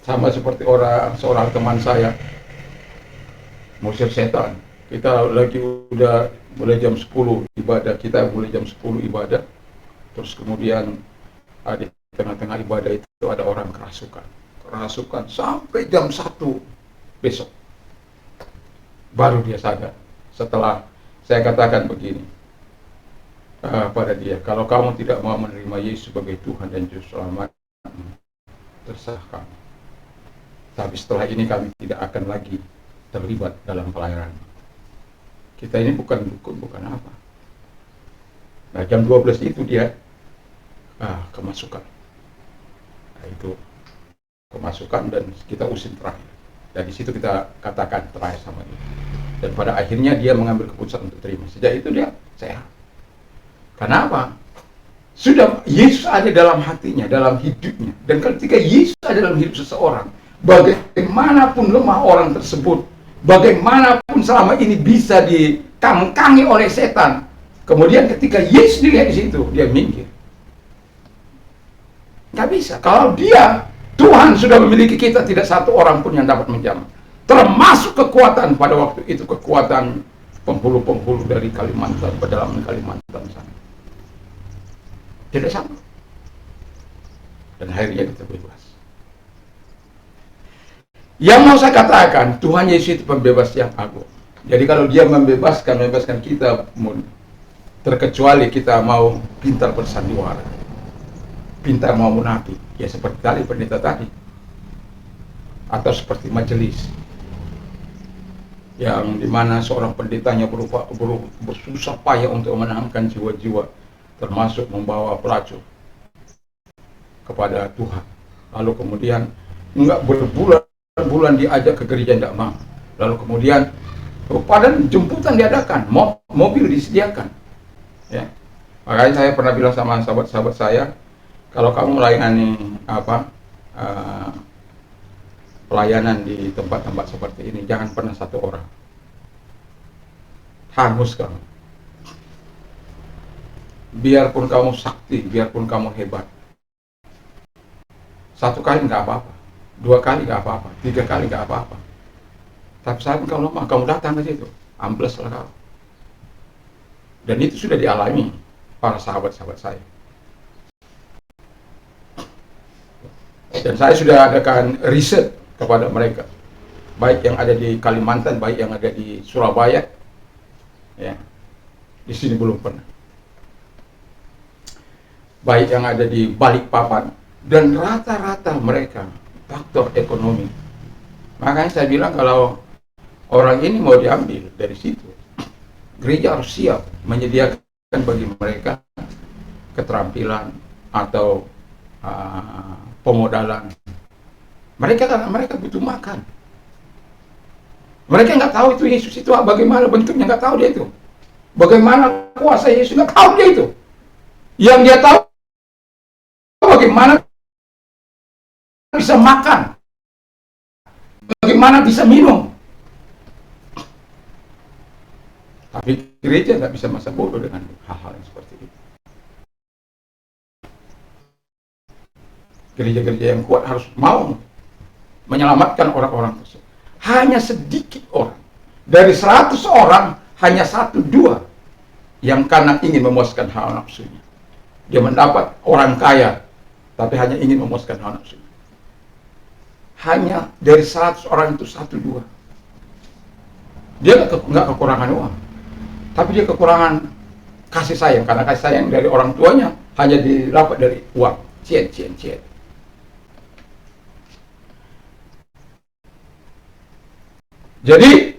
Sama seperti seorang teman saya ngusir setan. Kita lagi udah mulai jam 10 ibadah, kita mulai jam 10 ibadah. Terus kemudian di tengah-tengah ibadah itu ada orang kerasukan sampai jam 1 besok. Baru dia sadar. Setelah saya katakan begini pada dia, kalau kamu tidak mau menerima Yesus sebagai Tuhan dan Juru Selamat, terserah kamu. Tapi setelah ini kami tidak akan lagi terlibat dalam pelayanan. Kita ini bukan dukun, bukan apa. Nah jam 12 itu dia kemasukan. Nah, itu kemasukan dan kita usir terakhir. Dan di situ kita katakan terakhir sama dia. Dan pada akhirnya dia mengambil keputusan untuk terima. Sejak itu dia sehat. Kenapa? Sudah Yesus ada dalam hatinya, dalam hidupnya. Dan ketika Yesus ada dalam hidup seseorang, bagaimanapun lemah orang tersebut, bagaimanapun selama ini bisa dikangkangi oleh setan, kemudian ketika Yesus dilihat di situ, dia minggir. Nggak bisa. Kalau Tuhan sudah memiliki kita, tidak satu orang pun yang dapat menjamah. Termasuk kekuatan pada waktu itu, kekuatan penghulu-penghulu dari Kalimantan, pedalaman Kalimantan sana. Tidak sama. Dan akhirnya kita bebas. Yang mau saya katakan, Tuhan Yesus itu pembebas yang agung. Jadi kalau dia membebaskan kita, terkecuali kita mau pintar bersandiwara, pintar mau munafik, ya seperti tadi pendeta tadi, atau seperti majelis, yang dimana seorang pendetanya bersusah payah untuk menenangkan jiwa-jiwa, termasuk membawa pelacur kepada Tuhan. Lalu kemudian enggak berbulan-bulan diajak ke gereja, tidak mau. Lalu kemudian padahal jemputan diadakan, mobil disediakan. Ya. Makanya saya pernah bilang sama sahabat-sahabat saya, kalau kamu melayani pelayanan di tempat-tempat seperti ini, jangan pernah satu orang. Hangus kamu. Biarpun kamu sakti, biarpun kamu hebat, satu kali nggak apa-apa, 2 kali nggak apa-apa, 3 kali nggak apa-apa. Tapi saat kalau kamu datang ke situ, ambles lah kau. Dan itu sudah dialami para sahabat-sahabat saya. Dan saya sudah adakan riset kepada mereka, baik yang ada di Kalimantan, baik yang ada di Surabaya, ya, di sini belum pernah. Baik yang ada di Balikpapan, dan rata-rata mereka faktor ekonomi. Makanya saya bilang kalau orang ini mau diambil dari situ, gereja harus siap menyediakan bagi mereka keterampilan atau pemodalan. Karena mereka butuh makan. Mereka nggak tahu itu Yesus itu bagaimana bentuknya, nggak tahu dia itu. Bagaimana kuasa Yesus, nggak tahu dia itu. Yang dia tahu bagaimana bisa makan, bagaimana bisa minum. Tapi gereja nggak bisa masa bodoh dengan hal-hal yang seperti itu. Gereja-gereja yang kuat harus mau menyelamatkan orang-orang tersebut. Hanya sedikit orang. Dari 100 orang, hanya 1-2 yang karena ingin memuaskan hawa nafsunya. Dia mendapat orang kaya, tapi hanya ingin memuaskan hawa nafsunya. Hanya dari 100 orang itu 1-2. Dia nggak kekurangan uang, tapi dia kekurangan kasih sayang. Karena kasih sayang dari orang tuanya hanya didapat dari uang. Cien. Jadi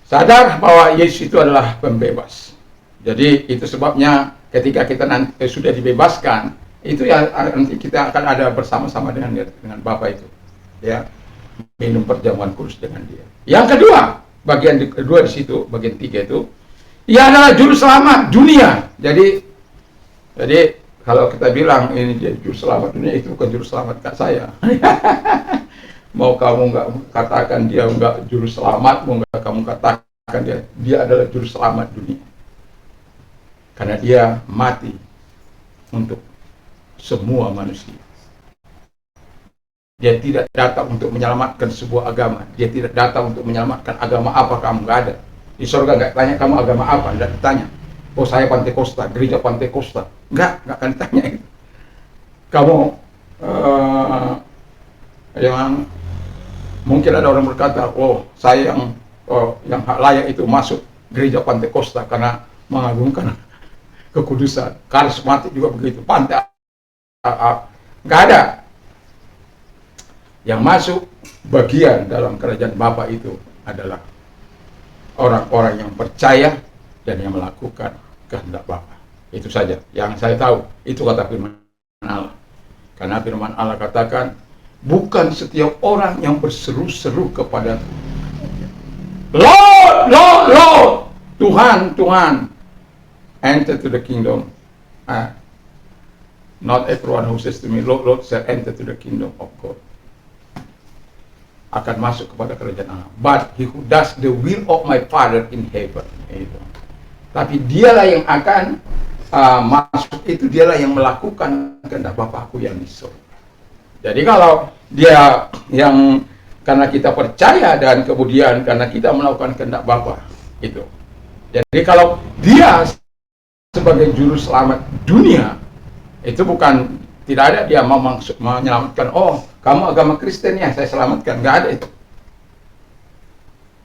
sadar bahwa Yesus itu adalah pembebas. Jadi itu sebabnya ketika kita nanti sudah dibebaskan, itu ya nanti kita akan ada bersama-sama dengan Bapa itu, ya, minum perjamuan kudus dengan dia. Yang kedua, bagian kedua di situ, bagian 3 itu, ia adalah juru selamat dunia. Jadi kalau kita bilang ini dia juru selamat dunia, itu bukan juru selamat kak saya. Mau kamu nggak katakan dia nggak juru selamat, mau nggak kamu katakan dia adalah juru selamat dunia. Karena dia mati untuk semua manusia. Dia tidak datang untuk menyelamatkan sebuah agama. Dia tidak datang untuk menyelamatkan agama apa kamu, nggak ada. Di surga nggak tanya kamu agama apa, nggak ditanya. Oh saya Pantekosta, gereja Pantekosta. Nggak akan ditanya itu. Kamu yang mungkin ada orang berkata, oh saya yang layak itu masuk gereja Pantekosta karena mengagungkan kekudusan. Karismatik juga begitu. Nggak ada. Yang masuk bagian dalam kerajaan Bapa itu adalah orang-orang yang percaya dan yang melakukan kehendak Bapa. Itu saja yang saya tahu. Itu kata firman Allah. Karena firman Allah katakan, bukan setiap orang yang berseru-seru kepada Lord, Lord, Lord, Tuhan, Tuhan, enter to the kingdom. Not everyone who says to me, Lord, Lord, shall enter to the kingdom of God. Akan masuk kepada kerajaan Allah. But he who does the will of my Father in heaven. Itu. Tapi dialah yang akan masuk itu, dialah yang melakukan kehendak Bapakku yang di surga. Jadi kalau dia yang karena kita percaya dan kemudian karena kita melakukan kehendak Bapa itu. Jadi kalau dia sebagai juru selamat dunia, itu bukan tidak ada dia mau menyelamatkan. Oh, kamu agama Kristen ya, saya selamatkan. Nggak ada itu.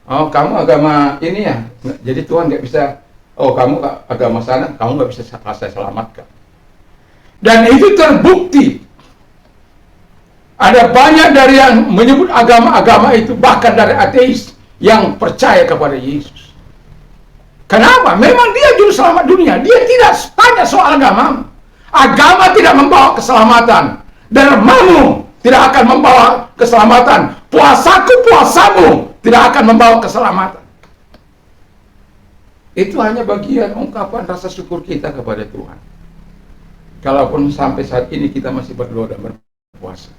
Oh, kamu agama ini ya, jadi Tuhan nggak bisa. Oh, kamu agama sana, kamu nggak bisa saya selamatkan. Dan itu terbukti. Ada banyak dari yang menyebut agama-agama itu, bahkan dari ateis yang percaya kepada Yesus. Kenapa? Memang dia juru selamat dunia. Dia tidak tanya soal agama. Agama tidak membawa keselamatan. Dermamu tidak akan membawa keselamatan. Puasamu tidak akan membawa keselamatan. Itu hanya bagian ungkapan rasa syukur kita kepada Tuhan. Kalaupun sampai saat ini kita masih berdoa dan berpuasa.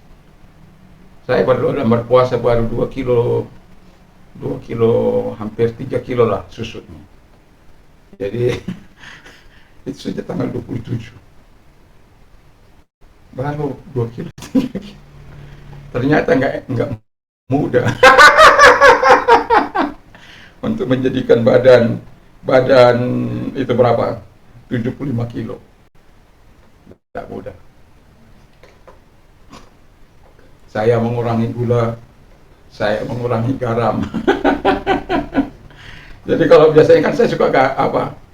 Saya berdoa dan berpuasa baru 2 kilo, hampir 3 kilo lah susutnya. Jadi itu sudah tanggal 27. Baru 2 kilo. Ternyata enggak mudah. Untuk untuk menjadikan badan itu berapa? 75 kilo. Tidak mudah. Saya mengurangi gula, saya mengurangi garam. Jadi kalau biasanya kan saya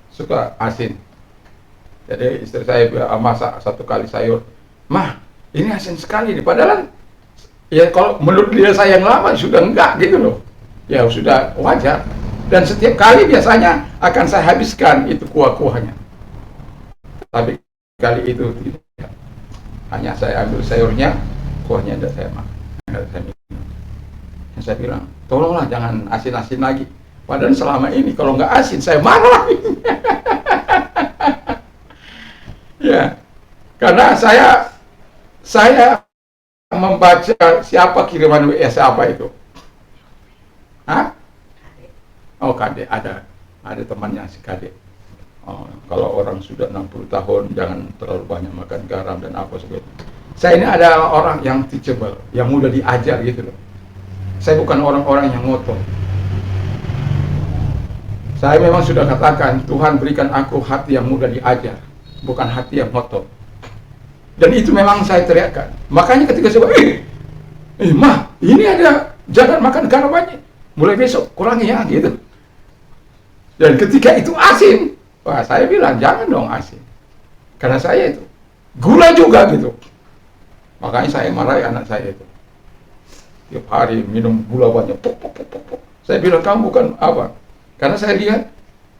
suka asin. Jadi istri saya masak satu kali sayur, "Mah, ini asin sekali nih." Padahal ya kalau menurut dia saya yang lama sudah enggak gitu loh. Ya sudah wajar. Dan setiap kali biasanya akan saya habiskan itu kuah-kuahnya. Tapi kali itu tidak. Hanya saya ambil sayurnya, kuahnya ada saya makan. Saya minum. Dan saya bilang, tolonglah jangan asin-asin lagi. Padahal selama ini kalau nggak asin saya marah. Ya, karena saya membaca siapa kiriman WA siapa itu. Hah? Oh, Kadek, ada temannya si Kadek. Oh, kalau orang sudah 60 tahun jangan terlalu banyak makan garam dan apa sebagainya. Saya ini ada orang yang teachable, yang mudah diajar gitu loh. Saya bukan orang-orang yang ngotot. Saya memang sudah katakan, Tuhan berikan aku hati yang mudah diajar, bukan hati yang ngotot. Dan itu memang saya teriakkan. Makanya ketika saya bilang, "Mah, ini ada jangan makan garam banyak. Mulai besok kurangi ya," gitu. Dan ketika itu asin, wah saya bilang jangan dong asin. Karena saya itu gula juga gitu. Makanya saya marahi anak saya itu. Tiap hari minum gula banyak. Puk, puk, puk, puk. Saya bilang kamu bukan apa? Karena saya lihat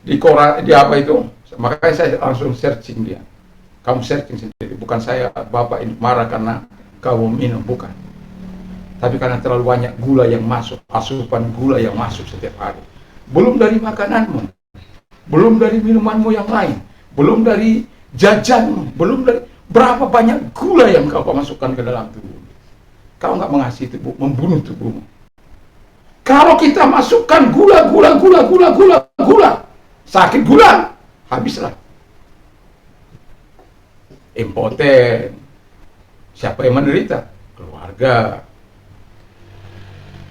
di koran, di apa itu, makanya saya langsung searching dia. Kamu searching sendiri, bukan saya bapak ini marah karena kamu minum, bukan. Tapi karena terlalu banyak gula yang masuk, asupan gula yang masuk setiap hari. Belum dari makananmu, belum dari minumanmu yang lain, belum dari jajanmu, belum dari berapa banyak gula yang kau masukkan ke dalam tubuh. Kau nggak mengasihi tubuh, membunuh tubuhmu. Kalau kita masukkan gula, sakit gula, habislah. Impoten. Siapa yang menderita? Keluarga.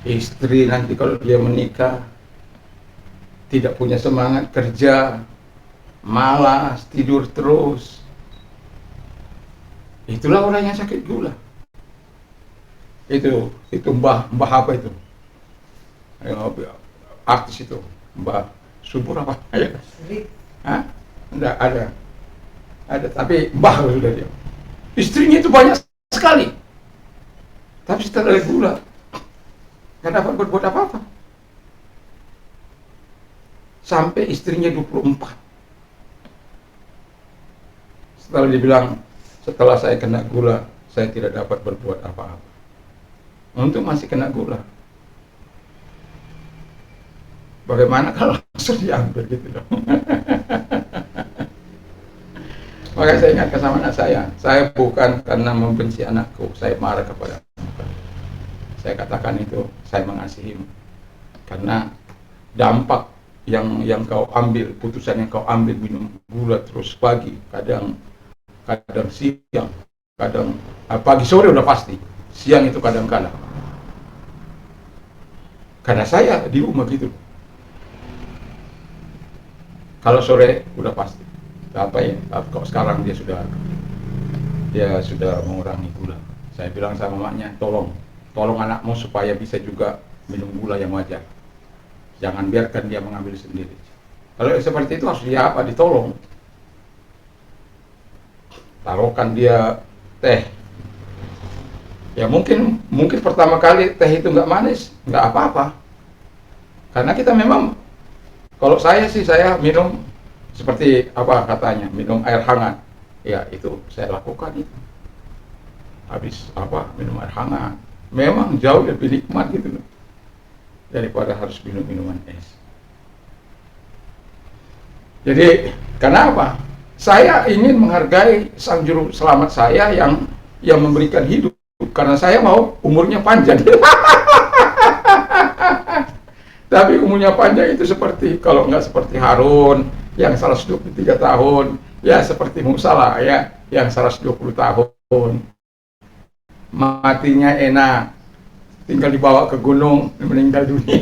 Istri nanti kalau dia menikah, tidak punya semangat kerja, malas, tidur terus. Itulah orang yang sakit gula. Itu mbah apa itu? Artis itu, Mbah Subur apa? Ya. Hah? Enggak ada, tapi mbah sudah dia. Istrinya itu banyak sekali, tapi setelah dari gula, nggak dapat berbuat apa-apa. Sampai istrinya 24. Setelah dibilang, setelah saya kena gula, saya tidak dapat berbuat apa-apa. Untuk masih kena gula. Bagaimana kalau langsung diambil gitu dong? Makanya saya ingatkan sama anak saya bukan karena membenci anakku, saya marah kepada anakku. Saya katakan itu, saya mengasihimu. Karena dampak yang kau ambil, putusan yang kau ambil, minum gula terus pagi, kadang siang, kadang pagi sore udah pasti, siang itu kadang-kadang. Karena saya di rumah gitu. Kalau sore udah pasti. Apa ya? Kok sekarang dia sudah mengurangi gula. Saya bilang sama maknya, tolong anakmu supaya bisa juga minum gula yang wajar. Jangan biarkan dia mengambil sendiri. Kalau seperti itu harus dia ditolong. Taruhkan dia teh. Ya mungkin pertama kali teh itu nggak manis, nggak apa-apa. Karena kita memang, kalau saya minum seperti apa katanya, minum air hangat. Ya itu saya lakukan itu. Habis minum air hangat. Memang jauh lebih nikmat gitu loh, daripada harus minum minuman es. Jadi karena apa? Saya ingin menghargai sang juru selamat saya yang memberikan hidup, karena saya mau umurnya panjang. Tapi umurnya panjang itu seperti, kalau nggak seperti Harun yang 123 tahun, ya seperti Musa lah ya, yang 120 tahun. Matinya enak, tinggal dibawa ke gunung, meninggal dunia.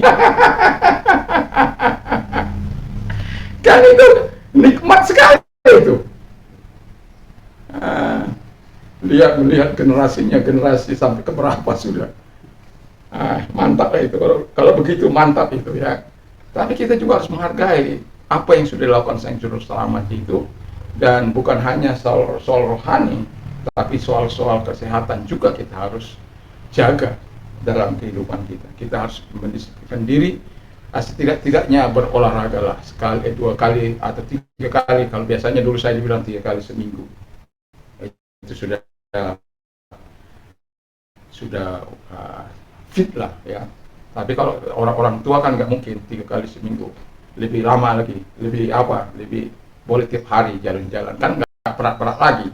melihat generasinya, generasi sampai ke berapa sudah. Mantap itu, kalau begitu mantap itu ya. Tapi kita juga harus menghargai apa yang sudah dilakukan Sang Juru Selamat itu, dan bukan hanya soal rohani, tapi soal kesehatan juga kita harus jaga dalam kehidupan kita. Kita harus mendisiplinkan diri, setidak-tidaknya berolahraga lah sekali, 2 kali atau 3 kali. Kalau biasanya dulu saya dibilang 3 kali seminggu, itu sudah fit lah ya. Tapi kalau orang-orang tua kan nggak mungkin 3 kali seminggu, lebih lama lagi, lebih boleh tiap hari jalan-jalan, kan nggak berat-berat lagi.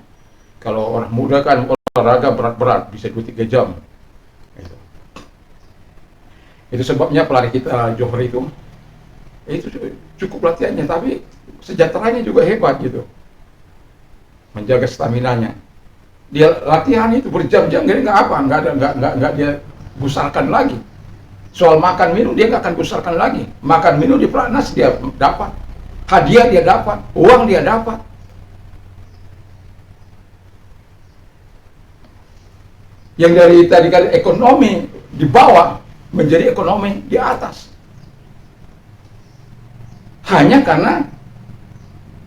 Kalau orang muda kan olahraga berat-berat, bisa 2-3 jam. Itu sebabnya pelari kita Johor itu cukup latihannya, tapi sejahteranya juga hebat gitu, menjaga staminanya. Dia latihan itu berjam-jam, jadi nggak dia gusarkan lagi. Soal makan minum dia nggak akan gusarkan lagi. Makan minum di Platnas dia dapat, hadiah dia dapat, uang dia dapat. Yang dari tadi kali ekonomi di bawah menjadi ekonomi di atas, hanya karena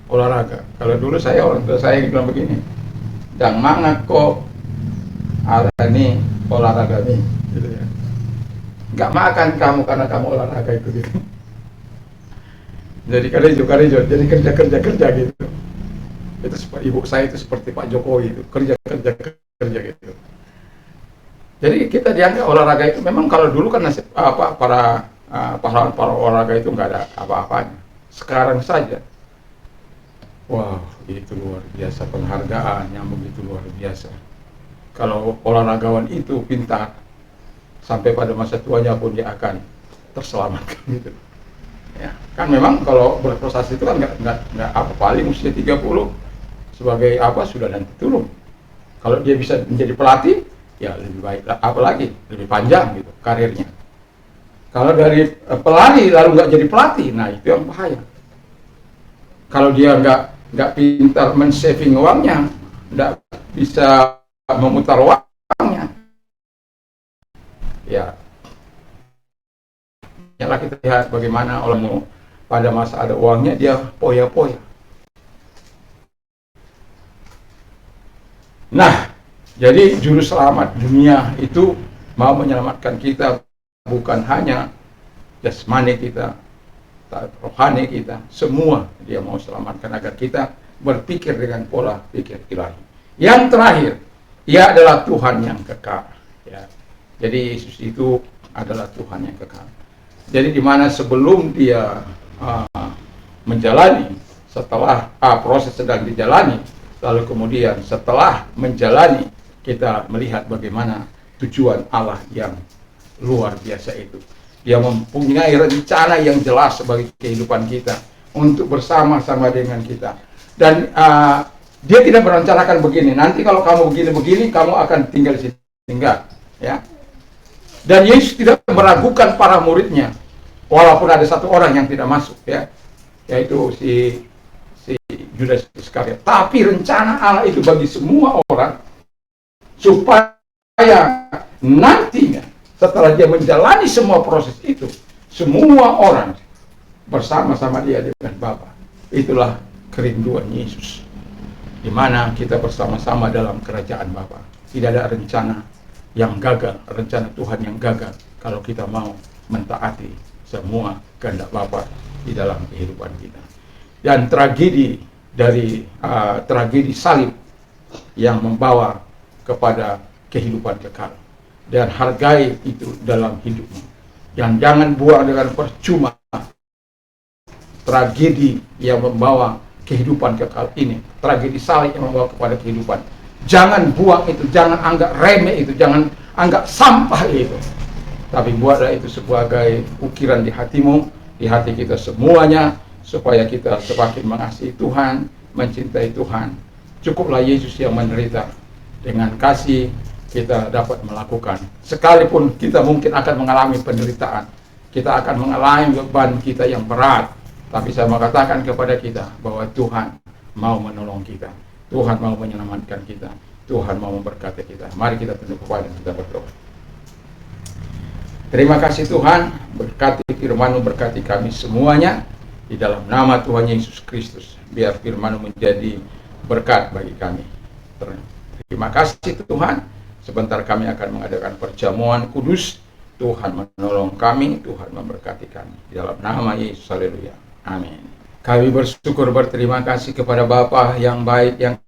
olahraga. Kalau dulu orang tua saya bilang begini, "Jangan mangat kok, ada nih olahraga nih," gitu ya. Nggak makan kamu karena kamu olahraga itu gitu. Jadi karejo, jadi kerja gitu. Itu seperti ibu saya itu seperti Pak Jokowi itu, kerja gitu. Jadi kita dianggap olahraga itu memang, kalau dulu kan nasib para pahlawan olahraga itu nggak ada apa-apanya. Sekarang saja, wow, itu luar biasa penghargaan yang begitu luar biasa. Kalau olahragawan itu pintar, sampai pada masa tuanya pun dia akan terselamatkan gitu. Ya, kan memang kalau berprestasi itu kan nggak apa, paling usia 30 sebagai sudah nanti turun. Kalau dia bisa menjadi pelatih, ya lebih baik, apalagi lebih panjang gitu karirnya. Kalau dari pelari lalu nggak jadi pelatih, nah itu yang bahaya. Kalau dia nggak pintar men-saving uangnya, nggak bisa memutar uangnya, ya nyala kita lihat bagaimana orang pada masa ada uangnya dia poya-poya. Nah, jadi juru selamat dunia itu mau menyelamatkan kita, bukan hanya jasmani kita, rohani kita, semua dia mau selamatkan agar kita berpikir dengan pola pikir ilahi. Yang terakhir, ia adalah Tuhan yang kekal. Ya. Jadi Yesus itu adalah Tuhan yang kekal. Jadi di mana sebelum dia menjalani, setelah proses sedang dijalani, lalu kemudian setelah menjalani, kita melihat bagaimana tujuan Allah yang luar biasa itu. Dia mempunyai rencana yang jelas bagi kehidupan kita, untuk bersama-sama dengan kita. Dan dia tidak merencanakan begini, nanti kalau kamu begini-begini, kamu akan tinggal di sini. Enggak, ya. Dan Yesus tidak meragukan para muridnya, walaupun ada satu orang yang tidak masuk, ya, yaitu si Judas Iskariot. Tapi rencana Allah itu bagi semua orang, supaya nantinya setelah dia menjalani semua proses itu, semua orang bersama-sama dia dengan Bapa. Itulah kerinduan Yesus, di mana kita bersama-sama dalam kerajaan Bapa. Tidak ada rencana yang gagal, rencana Tuhan yang gagal kalau kita mau mentaati semua kehendak Bapa di dalam kehidupan kita. Dan tragedi dari tragedi salib yang membawa kepada kehidupan kekal, dan hargai itu dalam hidupmu. Jangan buang dengan percuma tragedi yang membawa kehidupan kekal ini, tragedi salib yang membawa kepada kehidupan. Jangan buang itu, jangan anggap remeh itu, jangan anggap sampah itu, tapi buatlah itu sebagai ukiran di hatimu, di hati kita semuanya, supaya kita semakin mengasihi Tuhan, mencintai Tuhan. Cukuplah Yesus yang menderita. Dengan kasih kita dapat melakukan. Sekalipun kita mungkin akan mengalami penderitaan, kita akan mengalami beban kita yang berat, tapi saya mau katakan kepada kita bahwa Tuhan mau menolong kita, Tuhan mau menyelamatkan kita. Tuhan mau memberkati kita. Mari kita tunduk kepala dan kita berdoa. Terima kasih Tuhan, berkati firman-Mu, berkati kami semuanya di dalam nama Tuhan Yesus Kristus. Biar firman-Mu menjadi berkat bagi kami. Terima kasih Tuhan. Sebentar kami akan mengadakan perjamuan kudus. Tuhan menolong kami, Tuhan memberkati kami. Di dalam nama Yesus, haleluya. Amin. Kami bersyukur, berterima kasih kepada Bapa yang baik, yang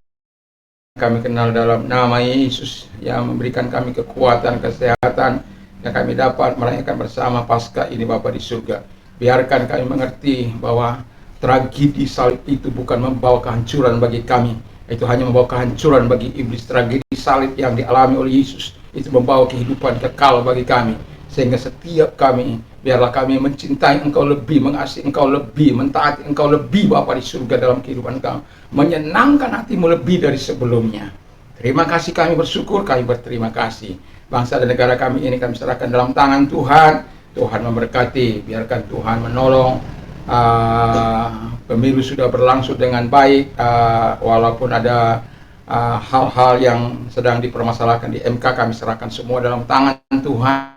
kami kenal dalam nama Yesus, yang memberikan kami kekuatan, kesehatan, yang kami dapat merayakan bersama Paskah ini Bapa di surga. Biarkan kami mengerti bahwa tragedi salib itu bukan membawa kehancuran bagi kami, itu hanya membawa kehancuran bagi iblis. Tragedi salib yang dialami oleh Yesus itu membawa kehidupan kekal bagi kami, sehingga setiap kami, biarlah kami mencintai Engkau lebih, mengasihi Engkau lebih, mentaati Engkau lebih Bapa di surga dalam kehidupan kami, menyenangkan hati-Mu lebih dari sebelumnya. Terima kasih, kami bersyukur, kami berterima kasih. Bangsa dan negara kami ini kami serahkan dalam tangan Tuhan. Tuhan memberkati, biarkan Tuhan menolong. Pemilu sudah berlangsung dengan baik, walaupun ada hal-hal yang sedang dipermasalahkan di MK, kami serahkan semua dalam tangan Tuhan.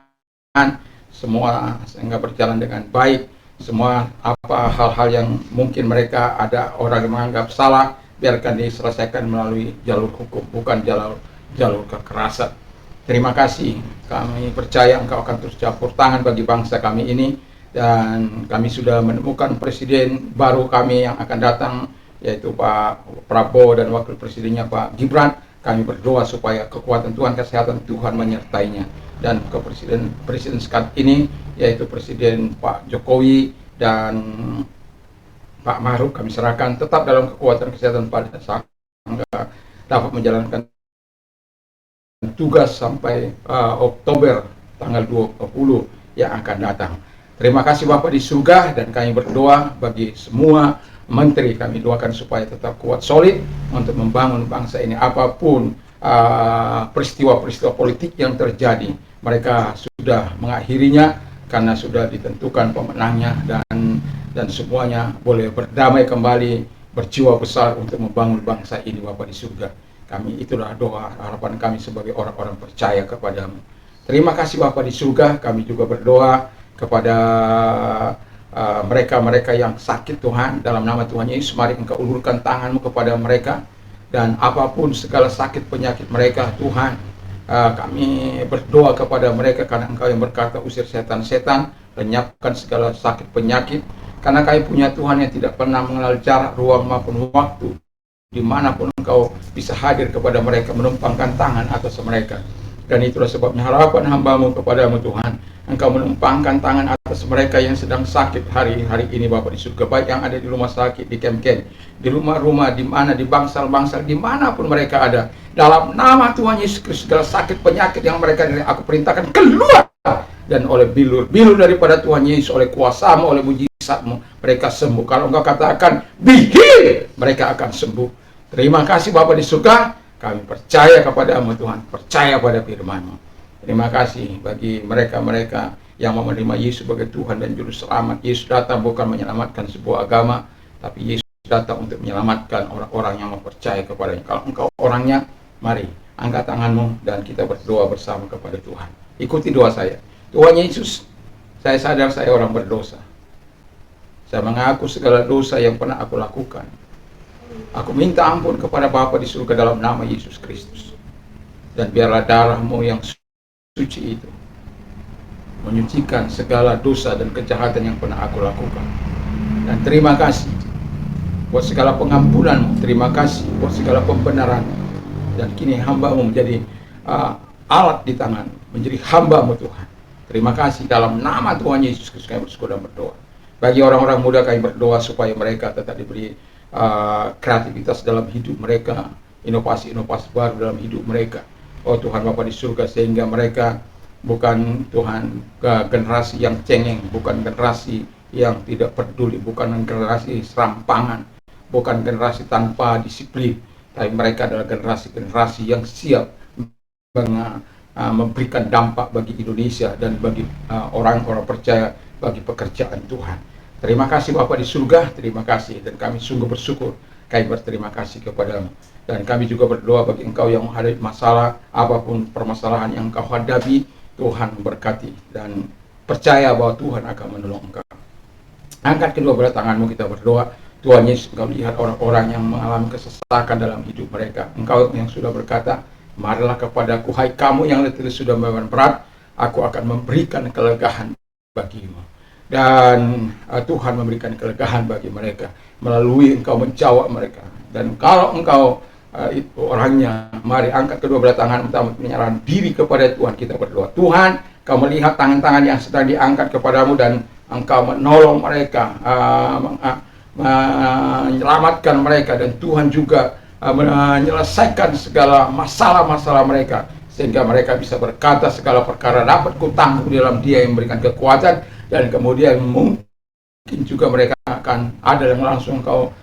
Semua sehingga berjalan dengan baik. Semua hal-hal yang mungkin mereka ada orang yang menganggap salah, biarkan diselesaikan melalui jalur hukum, bukan jalur kekerasan. Terima kasih, kami percaya Engkau akan terus campur tangan bagi bangsa kami ini, dan kami sudah menemukan presiden baru kami yang akan datang, yaitu Pak Prabowo dan wakil presidennya Pak Gibran. Kami berdoa supaya kekuatan Tuhan, kesehatan Tuhan menyertainya, dan ke presiden sekarang ini, yaitu Presiden Pak Jokowi dan Pak Maruf, kami serahkan tetap dalam kekuatan kesehatan pada saat dapat menjalankan tugas sampai Oktober tanggal 20 yang akan datang. Terima kasih Bapak di surga, dan kami berdoa bagi semua menteri. Kami doakan supaya tetap kuat, solid untuk membangun bangsa ini. Apapun peristiwa-peristiwa politik yang terjadi, mereka sudah mengakhirinya karena sudah ditentukan pemenangnya, dan semuanya boleh berdamai kembali, berjiwa besar untuk membangun bangsa ini Bapak di surga. Kami, itulah doa harapan kami sebagai orang-orang percaya kepadamu. Terima kasih Bapak di surga. Kami juga berdoa kepada mereka-mereka yang sakit Tuhan, dalam nama Tuhan Yesus, mari Engkau ulurkan tangan-Mu kepada mereka, dan apapun segala sakit penyakit mereka Tuhan, kami berdoa kepada mereka, karena Engkau yang berkata usir setan-setan, lenyapkan segala sakit penyakit, karena kami punya Tuhan yang tidak pernah mengenal jarak, ruang maupun waktu. Dimanapun Engkau bisa hadir kepada mereka, menumpangkan tangan atas mereka. Dan itulah sebabnya harapan hamba-Mu kepadamu Tuhan, Engkau menumpangkan tangan atas mereka yang sedang sakit hari-hari ini Bapak di surga, baik yang ada di rumah sakit, di camp-camp, di rumah-rumah, di mana, di bangsal-bangsal, dimanapun mereka ada. Dalam nama Tuhan Yesus Kristus, segala sakit penyakit yang mereka dari aku perintahkan keluar, dan oleh bilur daripada Tuhan Yesus, oleh kuasa-Mu, oleh mujizat-Mu, mereka sembuh. Kalau Engkau katakan be healed, mereka akan sembuh. Terima kasih Bapa di surga, kami percaya kepada-Mu Tuhan, percaya pada firman-Mu. Terima kasih bagi mereka-mereka yang mau menerima Yesus sebagai Tuhan dan Juru Selamat. Yesus datang bukan menyelamatkan sebuah agama, tapi Yesus datang untuk menyelamatkan orang-orang yang mau percaya kepadanya. Kalau Engkau orangnya, mari angkat tangan-Mu dan kita berdoa bersama kepada Tuhan. Ikuti doa saya. Tuhan Yesus, saya sadar saya orang berdosa. Saya mengaku segala dosa yang pernah aku lakukan. Aku minta ampun kepada Bapa di surga dalam nama Yesus Kristus. Dan biarlah darah-Mu yang suci itu menyucikan segala dosa dan kejahatan yang pernah aku lakukan. Dan terima kasih buat segala pengampunan-Mu. Terima kasih buat segala pembenaran. Dan kini hamba-Mu menjadi alat di tangan, menjadi hamba-Mu Tuhan. Terima kasih dalam nama Tuhan Yesus Kristus kami bersyukur dan berdoa. Bagi orang-orang muda kami berdoa supaya mereka tetap diberi kreativitas dalam hidup mereka, inovasi-inovasi baru dalam hidup mereka. Oh Tuhan Bapa di surga, sehingga mereka bukan Tuhan generasi yang cengeng, bukan generasi yang tidak peduli, bukan generasi serampangan, bukan generasi tanpa disiplin, tapi mereka adalah generasi-generasi yang siap memberikan dampak bagi Indonesia dan bagi orang-orang percaya, bagi pekerjaan Tuhan. Terima kasih Bapa di surga, terima kasih, dan kami sungguh bersyukur kami berterima kasih kepadamu. Dan kami juga berdoa bagi engkau yang menghadapi masalah, apapun permasalahan yang engkau hadapi, Tuhan berkati dan percaya bahwa Tuhan akan menolong engkau. Angkat kedua belah tanganmu, kita berdoa. Tuhan Yesus, engkau lihat orang-orang yang mengalami kesesakan dalam hidup mereka. Engkau yang sudah berkata, marilah kepadaku, hai kamu yang letih sudah beban berat, aku akan memberikan kelegaan bagimu. Dan Tuhan memberikan kelegaan bagi mereka melalui engkau menjawab mereka. Dan kalau engkau itu orangnya, mari angkat kedua belah tangan, menyerahkan diri kepada Tuhan. Kita berdoa, Tuhan, kau melihat tangan-tangan yang sedang diangkat kepadamu dan engkau menolong mereka, menyelamatkan mereka, dan Tuhan juga menyelesaikan segala masalah-masalah mereka, sehingga mereka bisa berkata segala perkara dapat kutanggung di dalam Dia yang memberikan kekuatan. Dan kemudian mungkin juga mereka akan ada yang langsung kau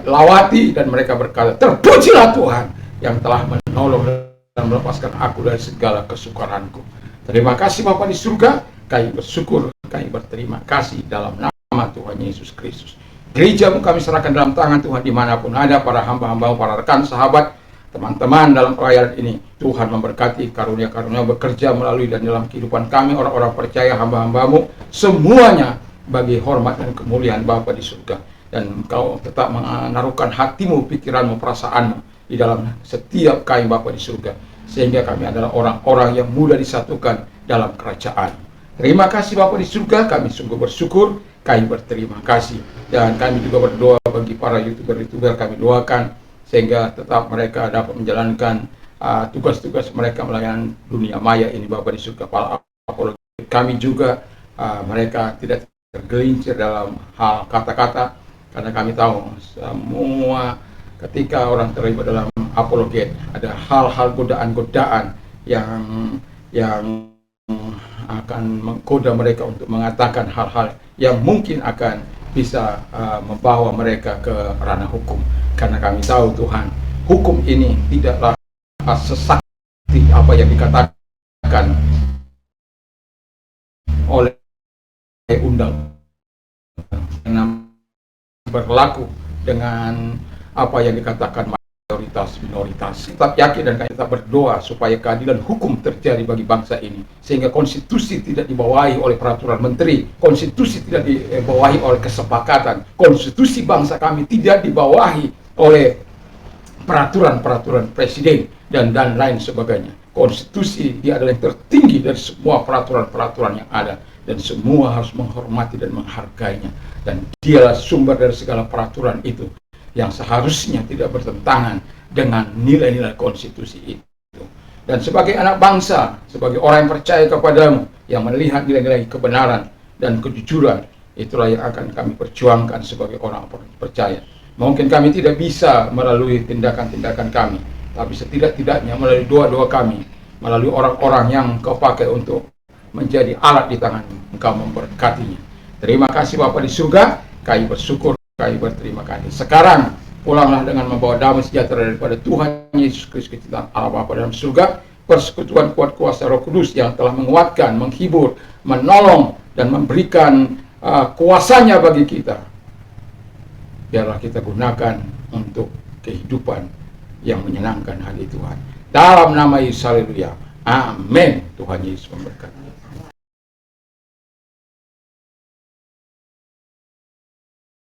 lawati, dan mereka berkata, terpujilah Tuhan yang telah menolong dan melepaskan aku dari segala kesukaranku. Terima kasih Bapa di surga, kami bersyukur, kami berterima kasih dalam nama Tuhan Yesus Kristus. Gerejamu kami serahkan dalam tangan Tuhan, dimanapun ada para hamba-hamba, para rekan, sahabat, teman-teman dalam pelayanan ini. Tuhan memberkati, karunia-karunia bekerja melalui dan dalam kehidupan kami, orang-orang percaya, hamba-hambamu, semuanya bagi hormat dan kemuliaan Bapa di surga. Dan engkau tetap menaruhkan hatimu, pikiranmu, perasaanmu di dalam setiap kami Bapa di surga, sehingga kami adalah orang-orang yang mudah disatukan dalam kerajaan. Terima kasih Bapa di surga, kami sungguh bersyukur, kami berterima kasih. Dan kami juga berdoa bagi para YouTuber-YouTuber, kami doakan sehingga tetap mereka dapat menjalankan tugas-tugas mereka melayani dunia maya ini Bapa di surga. Para apologet kami juga, mereka tidak tergelincir dalam hal kata-kata, karena kami tahu semua ketika orang terlibat dalam apologet ada hal-hal godaan-godaan yang akan menggoda mereka untuk mengatakan hal-hal yang mungkin akan bisa membawa mereka ke ranah hukum. Karena kami tahu Tuhan, hukum ini tidaklah sesakti apa yang dikatakan oleh undang yang berlaku dengan apa yang dikatakan minoritas. Tetap yakin dan kita berdoa supaya keadilan hukum terjadi bagi bangsa ini, sehingga konstitusi tidak dibawahi oleh peraturan menteri, konstitusi tidak dibawahi oleh kesepakatan, konstitusi bangsa kami tidak dibawahi oleh peraturan-peraturan presiden dan lain sebagainya. Konstitusi dia adalah yang tertinggi dari semua peraturan-peraturan yang ada, dan semua harus menghormati dan menghargainya, dan dialah sumber dari segala peraturan itu yang seharusnya tidak bertentangan dengan nilai-nilai konstitusi itu. Dan sebagai anak bangsa, sebagai orang yang percaya kepadamu, yang melihat nilai-nilai kebenaran dan kejujuran, itulah yang akan kami perjuangkan sebagai orang percaya. Mungkin kami tidak bisa melalui tindakan-tindakan kami, tapi setidak-tidaknya melalui doa-doa kami, melalui orang-orang yang kau pakai untuk menjadi alat di tangan-Mu, Engkau memberkatinya. Terima kasih Bapa di surga, kami bersyukur, kami berterima kasih. Sekarang pulanglah dengan membawa damai sejahtera daripada Tuhan Yesus Kristus, kita Allah Bapa dalam surga, persekutuan kuat kuasa Roh Kudus yang telah menguatkan, menghibur, menolong, dan memberikan kuasanya bagi kita. Biarlah kita gunakan untuk kehidupan yang menyenangkan hati Tuhan. Dalam nama Yesus, haleluya. Amin. Tuhan Yesus memberkati.